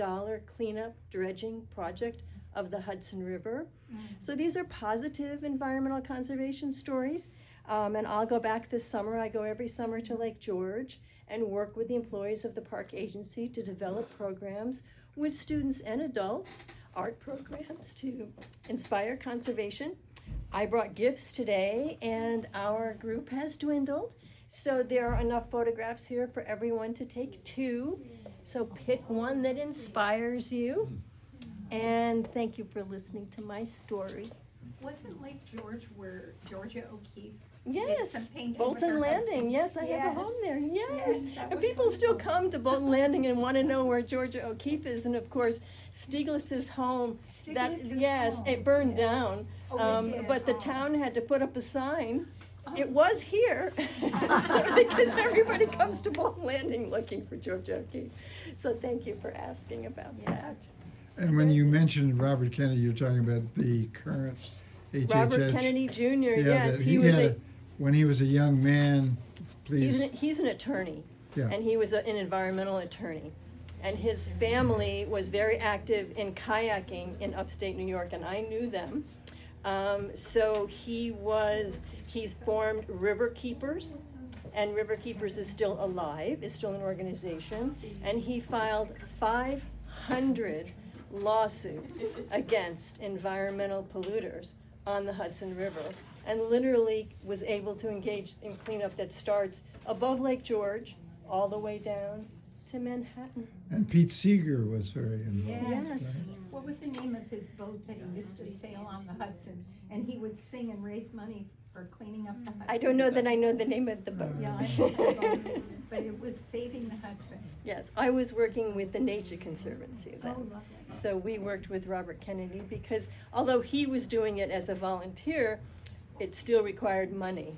cleanup dredging project of the Hudson River. So these are positive environmental conservation stories. And I'll go back this summer. I go every summer to Lake George and work with the employees of the park agency to develop programs with students and adults, art programs to inspire conservation. I brought gifts today, and our group has dwindled. So there are enough photographs here for everyone to take 2. So pick one that inspires you. And thank you for listening to my story. Wasn't Lake George where Georgia O'Keeffe Yes, did some painting with Bolton her Landing. husband? Yes, I have a home there. Yes. that And was people still wonderful. come to Bolton Landing and want to know where Georgia O'Keeffe is. And of course, Stieglitz's home, Stieglitz's home. it burned down. Oh, it did. But the Oh. town had to put up a sign. It was here, so, because everybody comes to Bolton Landing looking for Georgia O'Keeffe. So thank you for asking about that. And when you mentioned Robert Kennedy, you're talking about the current HHH. Robert Kennedy Jr., Yeah, yes, that he was when he was a young man, please. he's an attorney, Yeah. and he was an environmental attorney. And his family was very active in kayaking in upstate New York, and I knew them. So he's formed River Keepers, and River Keepers is still alive, is still an organization, and he filed 500 lawsuits against environmental polluters on the Hudson River, and literally was able to engage in cleanup that starts above Lake George all the way down to Manhattan. And Pete Seeger was very involved. Yes. Right? What was the name of his boat that he used to sail on the Hudson? And he would sing and raise money for cleaning up the Hudson. I don't know that I know the name of the boat. Yeah, I know, but it was saving the Hudson. Yes, I was working with the Nature Conservancy then. Oh, lovely. So we worked with Robert Kennedy because although he was doing it as a volunteer, it still required money.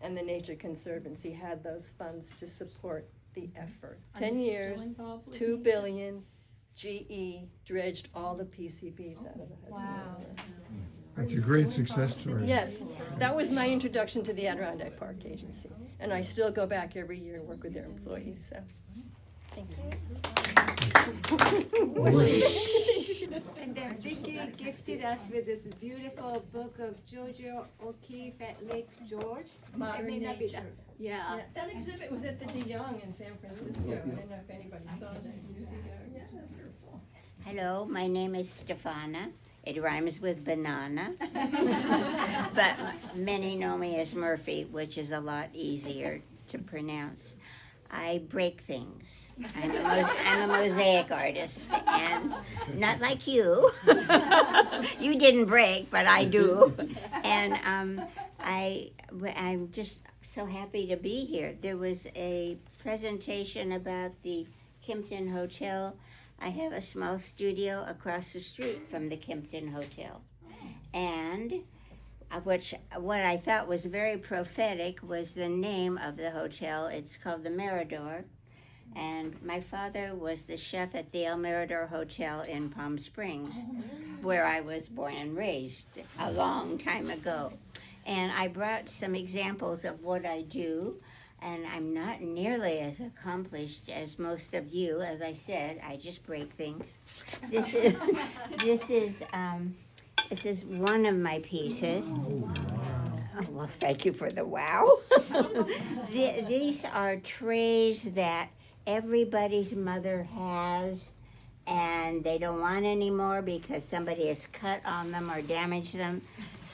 And the Nature Conservancy had those funds to support the effort. Are 10 you years, still involved with $2 Nature? billion, GE dredged all the PCBs out of the Hudson Wow. River. That's a great success story. Yes, that was my introduction to the Adirondack Park Agency. And I still go back every year and work with their employees, so, thank you. And then Vicki gifted us with this beautiful book of Jojo O'Keeffe at Lake George. Modern It may not be Nature. Yeah. That exhibit was at the De Young in San Francisco. I don't know if anybody saw that years ago. Hello, my name is Stefana. It rhymes with banana. But many know me as Murphy, which is a lot easier to pronounce. I break things. I'm a mosaic artist, and not like you. You didn't break, but I do. And I'm just so happy to be here. There was a presentation about the Kimpton Hotel. I have a small studio across the street from the Kimpton Hotel. And what I thought was very prophetic was the name of the hotel. It's called the Mirador. And my father was the chef at the El Mirador Hotel in Palm Springs, where I was born and raised a long time ago. And I brought some examples of what I do. And I'm not nearly as accomplished as most of you. As I said, I just break things. This is one of my pieces. Oh, well, thank you for the wow. These are trays that everybody's mother has, and they don't want anymore because somebody has cut on them or damaged them.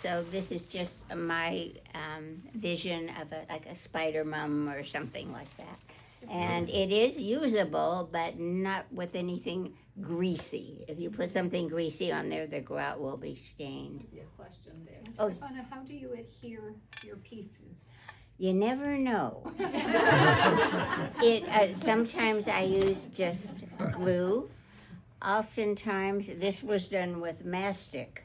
So this is just my vision of like a spider mum or something like that. And it is usable, but not with anything greasy. If you put something greasy on there, the grout will be stained. Question there. Oh. Stefana, how do you adhere your pieces? You never know. Sometimes I use just glue. Oftentimes, this was done with mastic.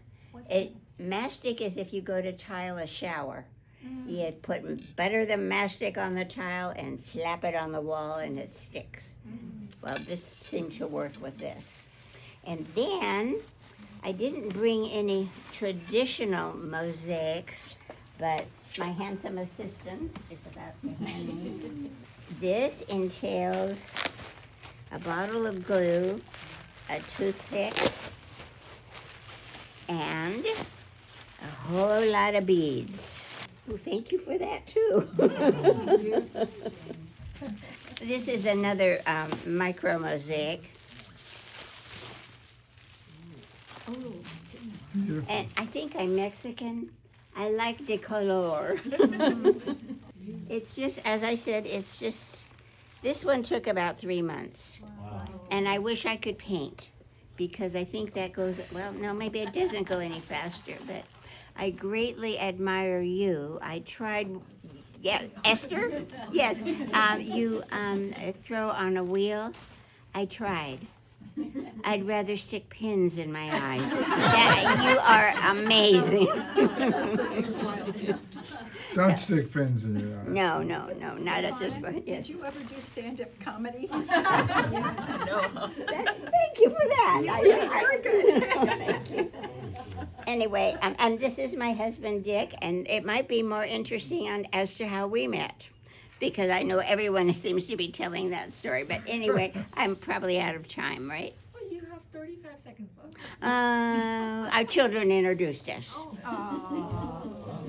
Mastic is if you go to tile a shower. You butter the mastic on the tile and slap it on the wall and it sticks. Well, this seemed to work with this. And then, I didn't bring any traditional mosaics, but my handsome assistant is about to hand me. This entails a bottle of glue, a toothpick, and a whole lot of beads. Oh, thank you for that too. This is another micro mosaic. And I think I'm Mexican. I like the color. It's just, as I said, this one took about 3 months. Wow. And I wish I could paint because I think that goes, well, no, maybe it doesn't go any faster, but I greatly admire you. I tried, yeah, Esther? Yes, you throw on a wheel. I tried. I'd rather stick pins in my eyes. You are amazing. Don't stick pins in your eyes. No, not at this point. Yes. Did you ever do stand-up comedy? No. Thank you for that. Very good. Thank you. Anyway, and this is my husband, Dick, and it might be more interesting as to how we met, because I know everyone seems to be telling that story. But anyway, I'm probably out of time, right? Well, you have 35 seconds left. Our children introduced us. Oh,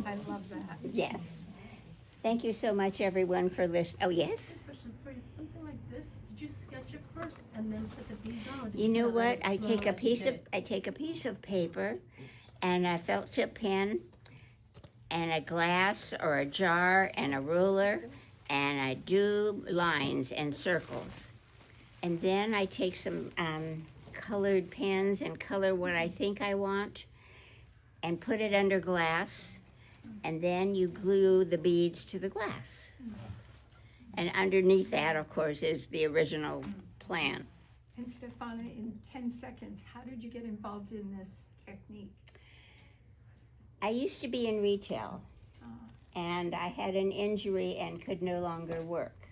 I love that. Yes. Thank you so much, everyone, for listening. Oh, yes? Question for something like this, did you sketch it first and then put the beads on? You know what? I take a piece of paper and a felt tip pen and a glass or a jar and a ruler, and I do lines and circles. And then I take some colored pens and color what I think I want and put it under glass, and then you glue the beads to the glass. And underneath that, of course, is the original plan. And Stefana, in 10 seconds, how did you get involved in this technique? I used to be in retail, and I had an injury and could no longer work.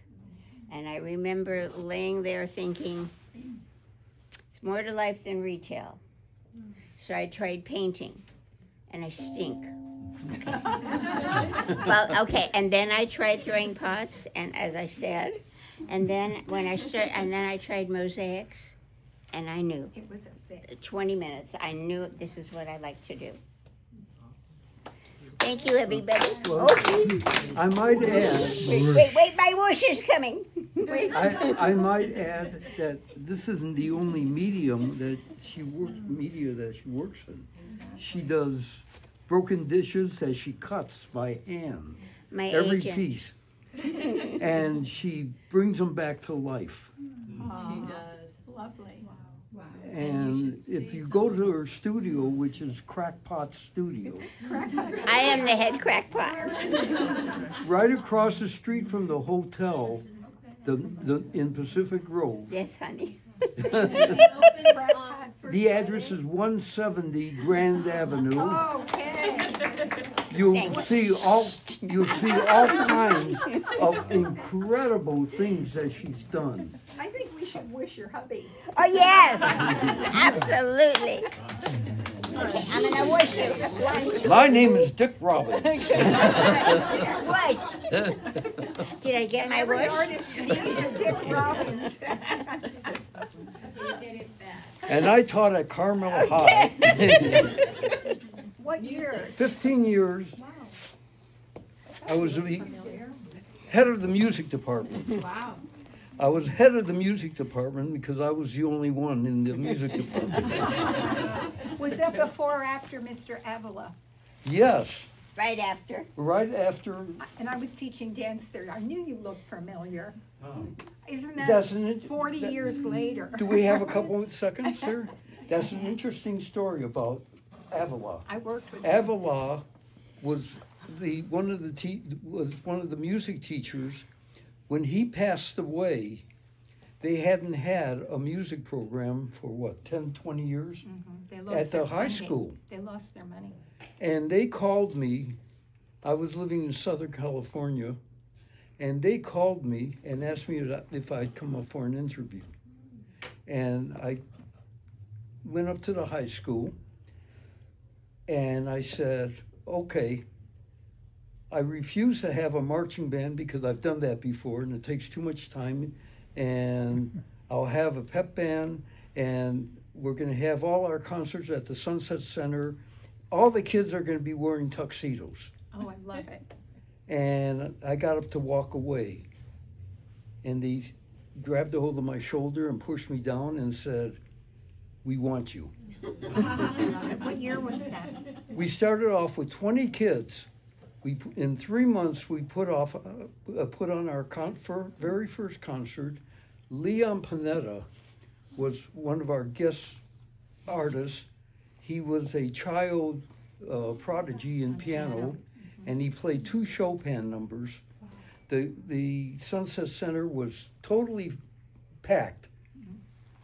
And I remember laying there thinking, it's more to life than retail. So I tried painting, and I stink. Well, okay, and then I tried throwing pots, and as I said, and then I tried mosaics, and I knew. It was a fit. 20 minutes, I knew this is what I like to do. Thank you, everybody. Well, I might add. Wait, my whoosh is coming. I might add that this isn't the only media that she works in. She does broken dishes that she cuts by hand. Every agent. piece. And she brings them back to life. She does. Lovely. And if you go to her studio, which is Crackpot Studio, I am the head crackpot. right across the street from the hotel, in Pacific Grove. Yes, honey. The address is 170 Grand Avenue. Okay. You'll see all kinds of incredible things that she's done. I think we should wish your hubby. Oh, yes, absolutely. Okay, I'm gonna wish you one. My name is Dick Robbins. What? Did I get my Every wish? artist's name is Dick Robbins. And I taught at Carmel High. What year? 15 years. I was the head of the music department. Wow. I was head of the music department because I was the only one in the music department. Was that before or after Mr. Avila? Yes, Right after. right after. And I was teaching dance there. I knew you looked familiar. Isn't That's that an int- 40 that- years later? Do we have a couple of seconds here? That's an interesting story about Avila. I worked with him. Avila was one of the music teachers. When he passed away, they hadn't had a music program for 10, 20 years They lost at their the high funding. school. They lost their money. And they called me. I was living in Southern California, and they called me and asked me if I'd come up for an interview. And I went up to the high school, and I said, okay. I refuse to have a marching band because I've done that before and it takes too much time. And I'll have a pep band, and we're going to have all our concerts at the Sunset Center. All the kids are going to be wearing tuxedos. Oh, I love it. And I got up to walk away. And they grabbed a hold of my shoulder and pushed me down and said, "We want you." What year was that? We started off with 20 kids. In 3 months, we put on our very first concert. Leon Panetta was one of our guest artists. He was a child prodigy in piano, and he played 2 Chopin numbers. The Sunset Center was totally packed.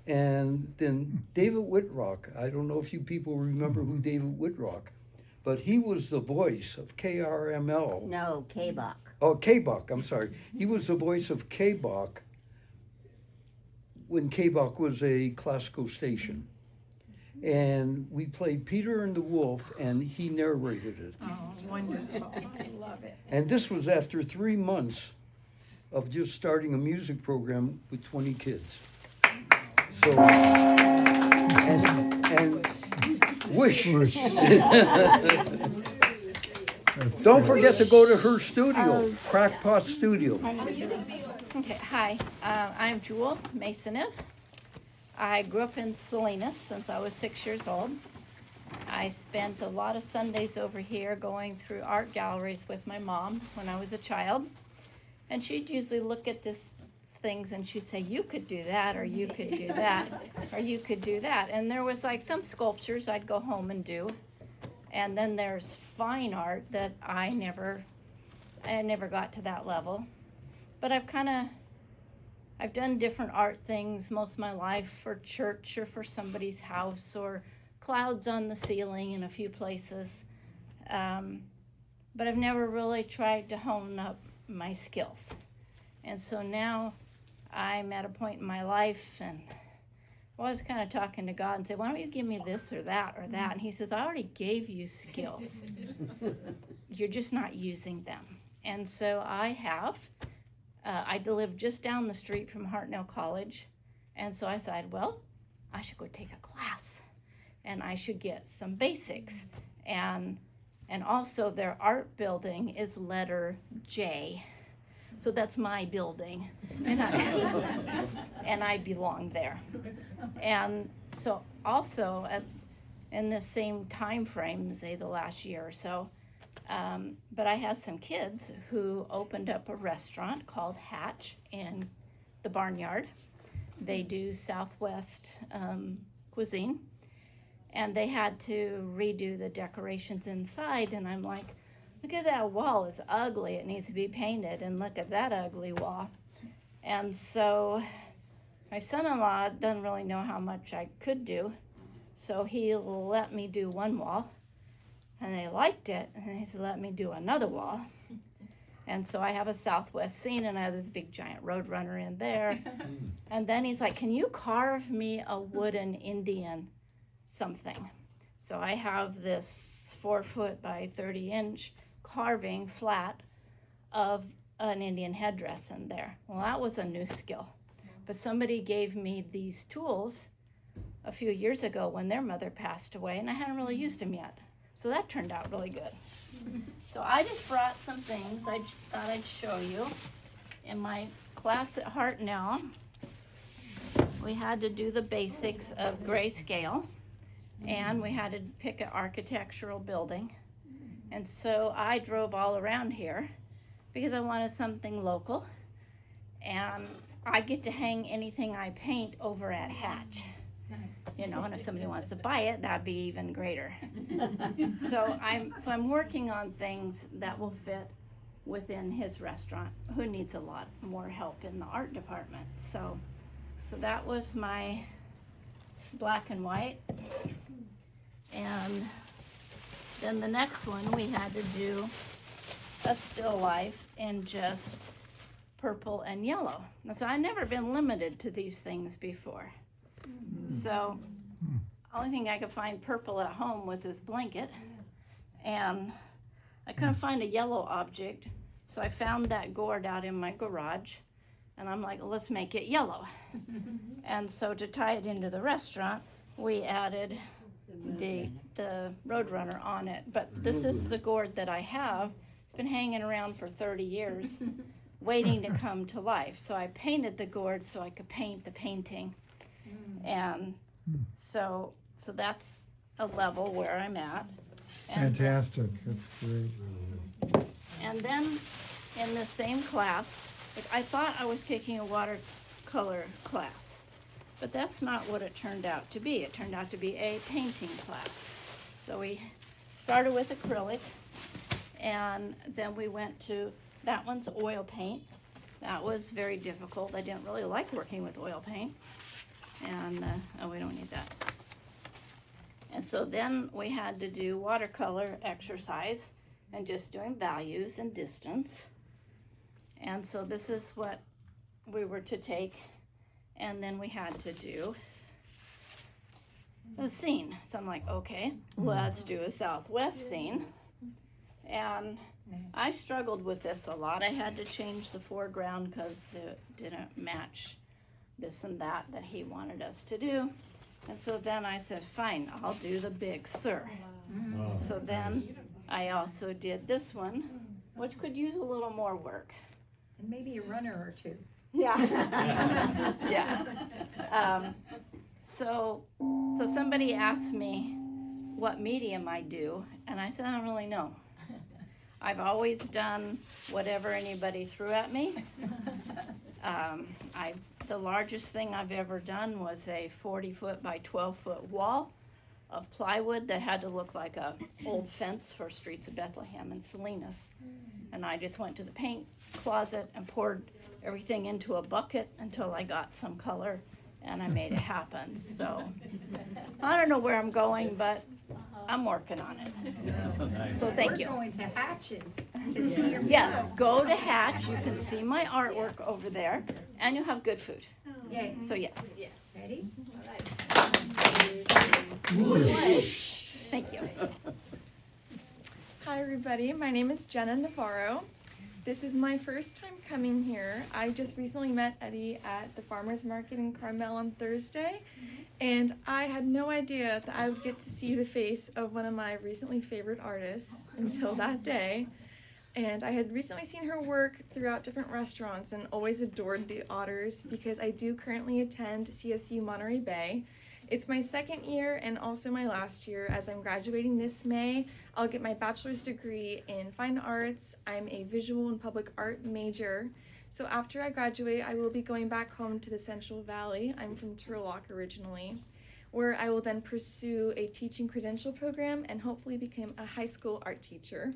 And then David Whitrock, I don't know if you people remember who David Whitrock, but he was the voice of KRML. No, K-Bach. Oh, K-Bach, I'm sorry. He was the voice of K-Bach when K-Bach was a classical station. And we played Peter and the Wolf, and he narrated it. Oh, wonderful. I love it. And this was after 3 months of just starting a music program with 20 kids. So, and wish. Don't forget to go to her studio, Crackpot Studio. Okay, hi, I'm Jewel Masoneff. I grew up in Salinas since I was 6 years old. I spent a lot of Sundays over here going through art galleries with my mom when I was a child. And she'd usually look at this things and she'd say, you could do that, or you could do that, or you could do that. And there was like some sculptures I'd go home and do. And then there's fine art that I never got to that level. But I've done different art things most of my life, for church or for somebody's house, or clouds on the ceiling in a few places. But I've never really tried to hone up my skills. And so now I'm at a point in my life, and I was kind of talking to God and say, why don't you give me this or that or that? And he says, I already gave you skills. You're just not using them. And so I live just down the street from Hartnell College. And so I decided, well, I should go take a class and I should get some basics. And also their art building is letter J. So that's my building, and I belong there. And so also in the same time frame, say the last year or so, but I have some kids who opened up a restaurant called Hatch in the Barnyard. They do Southwest cuisine, and they had to redo the decorations inside, and I'm like, look at that wall, it's ugly, it needs to be painted, and look at that ugly wall. And so my son-in-law doesn't really know how much I could do, so he let me do one wall, and they liked it, and he said, let me do another wall. And so I have a Southwest scene, and I have this big giant roadrunner in there. And then he's like, can you carve me a wooden Indian something? So I have this 4-foot by 30-inch carving flat of an Indian headdress in there. Well, that was a new skill. But somebody gave me these tools a few years ago when their mother passed away, and I hadn't really used them yet. So that turned out really good. So I just brought some things I thought I'd show you. In my class at Hartnell, we had to do the basics of grayscale, and we had to pick an architectural building. And so I drove all around here because I wanted something local, and I get to hang anything I paint over at Hatch. You know, and if somebody wants to buy it, that'd be even greater. So I'm working on things that will fit within his restaurant, who needs a lot more help in the art department. So that was my black and white. And then the next one we had to do a still life in just purple and yellow. And so I'd never been limited to these things before. So only thing I could find purple at home was this blanket, and I couldn't find a yellow object, so I found that gourd out in my garage, and I'm like, well, let's make it yellow. And so to tie it into the restaurant, we added the roadrunner on it. But this is the gourd that I have. It's been hanging around for 30 years waiting to come to life. So I painted the gourd so I could paint the painting. And so that's a level where I'm at. And, Fantastic, that's great. and then in the same class, I thought I was taking a watercolor class, but that's not what it turned out to be. It turned out to be a painting class. So we started with acrylic, and then we went to, that one's oil paint. That was very difficult. I didn't really like working with oil paint. And, we don't need that. And so then we had to do watercolor exercise and just doing values and distance. And so this is what we were to take. And then we had to do a scene. So I'm like, okay, let's do a Southwest scene. And I struggled with this a lot. I had to change the foreground because it didn't match this and that he wanted us to do. And so then I said, fine, I'll do the Big Sur. Wow. So then I also did this one, which could use a little more work. And maybe a runner or two. Yeah. Yeah. So somebody asked me what medium I do, and I said, I don't really know. I've always done whatever anybody threw at me. The largest thing I've ever done was a 40-foot by 12-foot wall of plywood that had to look like a old fence for Streets of Bethlehem and Salinas. And I just went to the paint closet and poured everything into a bucket until I got some color, and I made it happen. So I don't know where I'm going, but I'm working on it. Nice. So thank you. We're going to Hatches to see your Yes, go to Hatch. You can see my artwork over there, and you have good food. Yay. So yes. Ready? Thank you. Hi everybody, my name is Jenna Navarro. This is my first time coming here. I just recently met Eddie at the farmer's market in Carmel on Thursday, and I had no idea that I would get to see the face of one of my recently favorite artists until that day. And I had recently seen her work throughout different restaurants and always adored the otters because I do currently attend CSU Monterey Bay. It's my second year and also my last year as I'm graduating this May. I'll get my bachelor's degree in fine arts. I'm a visual and public art major. So after I graduate, I will be going back home to the Central Valley. I'm from Turlock originally, where I will then pursue a teaching credential program and hopefully become a high school art teacher.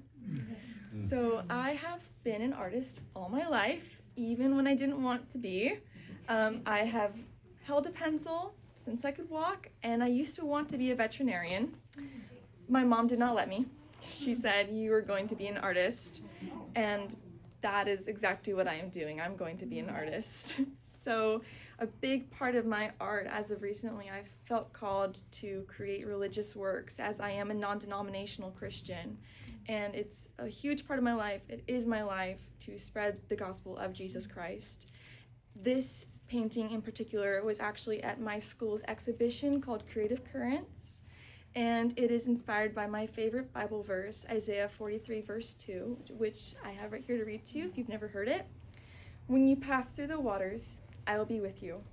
So I have been an artist all my life, even when I didn't want to be. I have held a pencil since I could walk, and I used to want to be a veterinarian. My mom did not let me. She said, you are going to be an artist, and that is exactly what I am doing. I'm going to be an artist. So a big part of my art as of recently, I've felt called to create religious works as I am a non-denominational Christian. And it's a huge part of my life. It is my life to spread the gospel of Jesus Christ. This painting in particular was actually at my school's exhibition called Creative Currents, and it is inspired by my favorite Bible verse, Isaiah 43 verse 2, which I have right here to read to you if you've never heard it. When you pass through the waters, I will be with you,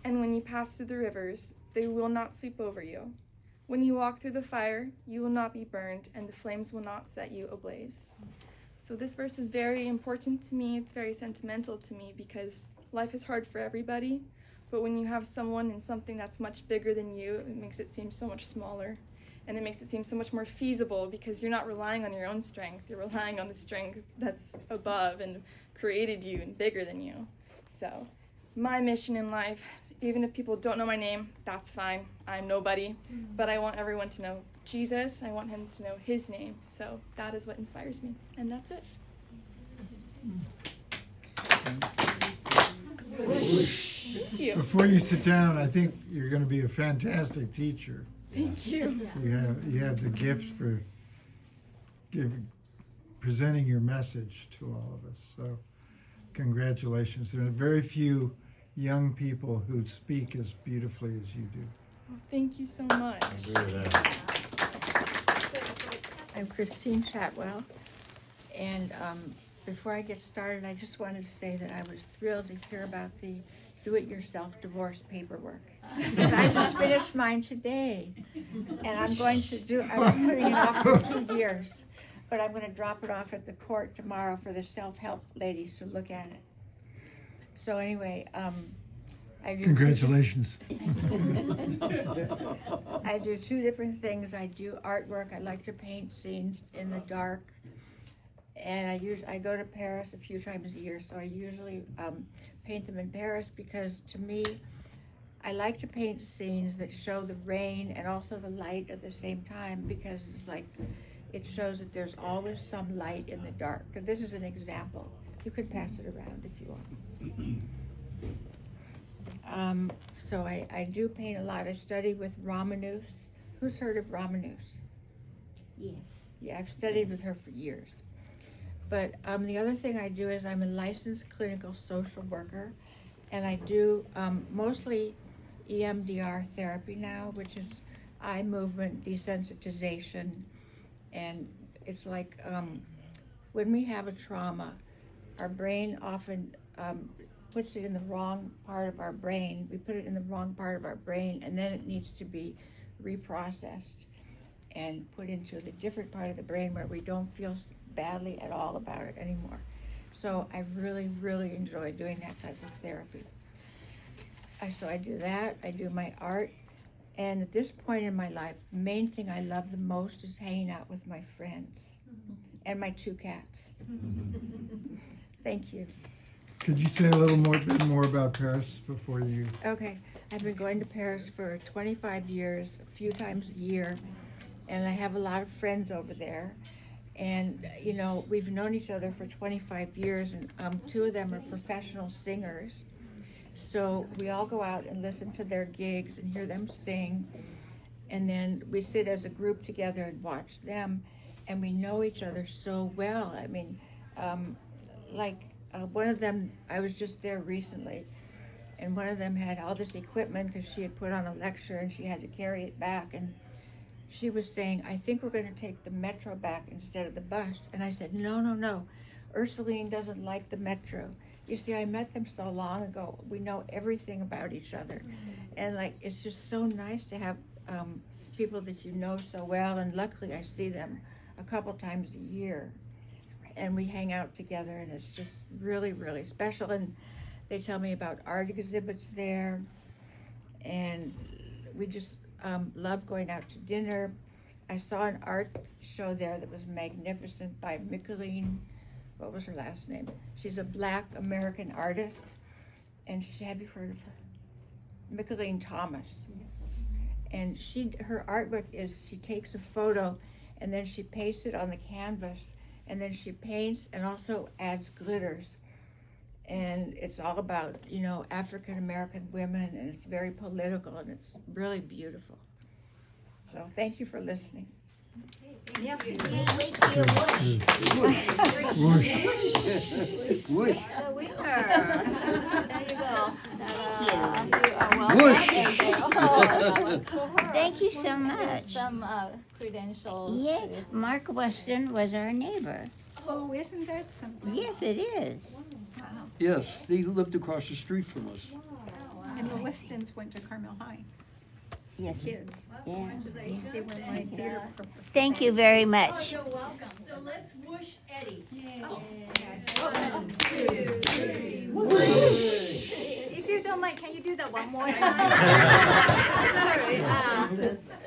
and when you pass through the rivers, they will not sweep over you. When you walk through the fire, you will not be burned, and the flames will not set you ablaze. So this verse is very important to me. It's very sentimental to me because life is hard for everybody, but when you have someone and something that's much bigger than you, it makes it seem so much smaller, and it makes it seem so much more feasible because you're not relying on your own strength, you're relying on the strength that's above and created you and bigger than you. So my mission in life, even if people don't know my name, that's fine, I'm nobody, but I want everyone to know Jesus, I want him to know his name, so that is what inspires me, and that's it. Thank you. Before you sit down, I think you're going to be a fantastic teacher. Thank you. You have the gift for presenting your message to all of us. So congratulations. There are very few young people who speak as beautifully as you do. Oh, thank you so much. I agree with that. I'm Christine Chatwell, and before I get started, I just wanted to say that I was thrilled to hear about the do-it-yourself divorce paperwork. Because I just finished mine today, and I'm putting it off for 2 years, but I'm going to drop it off at the court tomorrow for the self-help ladies to look at it. So anyway, I do Congratulations. I do 2 different things. I do artwork. I like to paint scenes in the dark. And I go to Paris a few times a year, so I usually paint them in Paris because to me, I like to paint scenes that show the rain and also the light at the same time because it's like, it shows that there's always some light in the dark. This is an example. You can pass it around if you want. So I do paint a lot. I study with Romanus. Who's heard of Romanus? Yes. Yeah, I've studied with her for years. But the other thing I do is I'm a licensed clinical social worker, and I do mostly EMDR therapy now, which is eye movement desensitization. And it's like when we have a trauma, our brain often puts it in the wrong part of our brain. We put it in the wrong part of our brain, and then it needs to be reprocessed and put into the different part of the brain where we don't feel badly at all about it anymore. So I really, really enjoy doing that type of therapy. So I do that, I do my art, and at this point in my life, the main thing I love the most is hanging out with my friends and my 2 cats. Thank you. Could you say a little bit more about Paris before you? Okay, I've been going to Paris for 25 years, a few times a year, and I have a lot of friends over there. And, you know, we've known each other for 25 years, and 2 of them are professional singers. So we all go out and listen to their gigs and hear them sing. And then we sit as a group together and watch them. And we know each other so well. I mean, one of them, I was just there recently, and one of them had all this equipment because she had put on a lecture and she had to carry it back. And she was saying, I think we're going to take the metro back instead of the bus. And I said, no. Ursuline doesn't like the metro. You see, I met them so long ago. We know everything about each other. And it's just so nice to have people that you know so well. And luckily I see them a couple times a year. And we hang out together, and it's just really, really special. And they tell me about art exhibits there. And we just love going out to dinner. I saw an art show there that was magnificent by Michelin. What was her last name? She's a Black American artist. And have you heard of her? Michelin Thomas. And her artwork is she takes a photo and then she pastes it on the canvas, and then she paints and also adds glitters. And it's all about, you know, African American women, and it's very political, and it's really beautiful. So thank you for listening. Yes, can't wait for your whoosh. Whoosh. The winner. There you go. Thank you. You are welcome. Whoosh. Oh, that one's for her. Thank you so There's much. some credentials. Yeah, to- Mark Weston was our neighbor. Oh, isn't that something? Yes, it is. Wow. Yes, they lived across the street from us. And the Westons went to Carmel High. Yes. Kids. Yeah. They were my theater. Thank you very much. You're welcome. So let's whoosh Eddie. Oh. 1, 2, 3, If you don't mind, can you do that one more time? Sorry.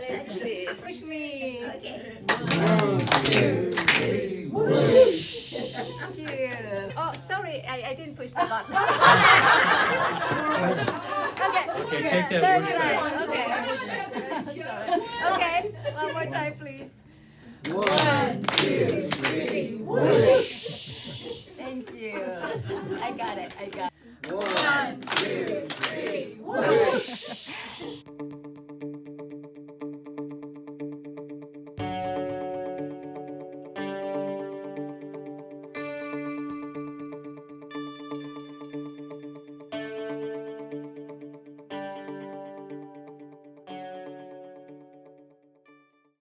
Let's see. Push me. 1, 2, 3, whoosh. Thank you. Oh, sorry, I didn't push the button. Okay. Okay, take that Third whoosh time. back. Okay. Sorry. Okay, one more time, please. 1, 2, 3, whoosh.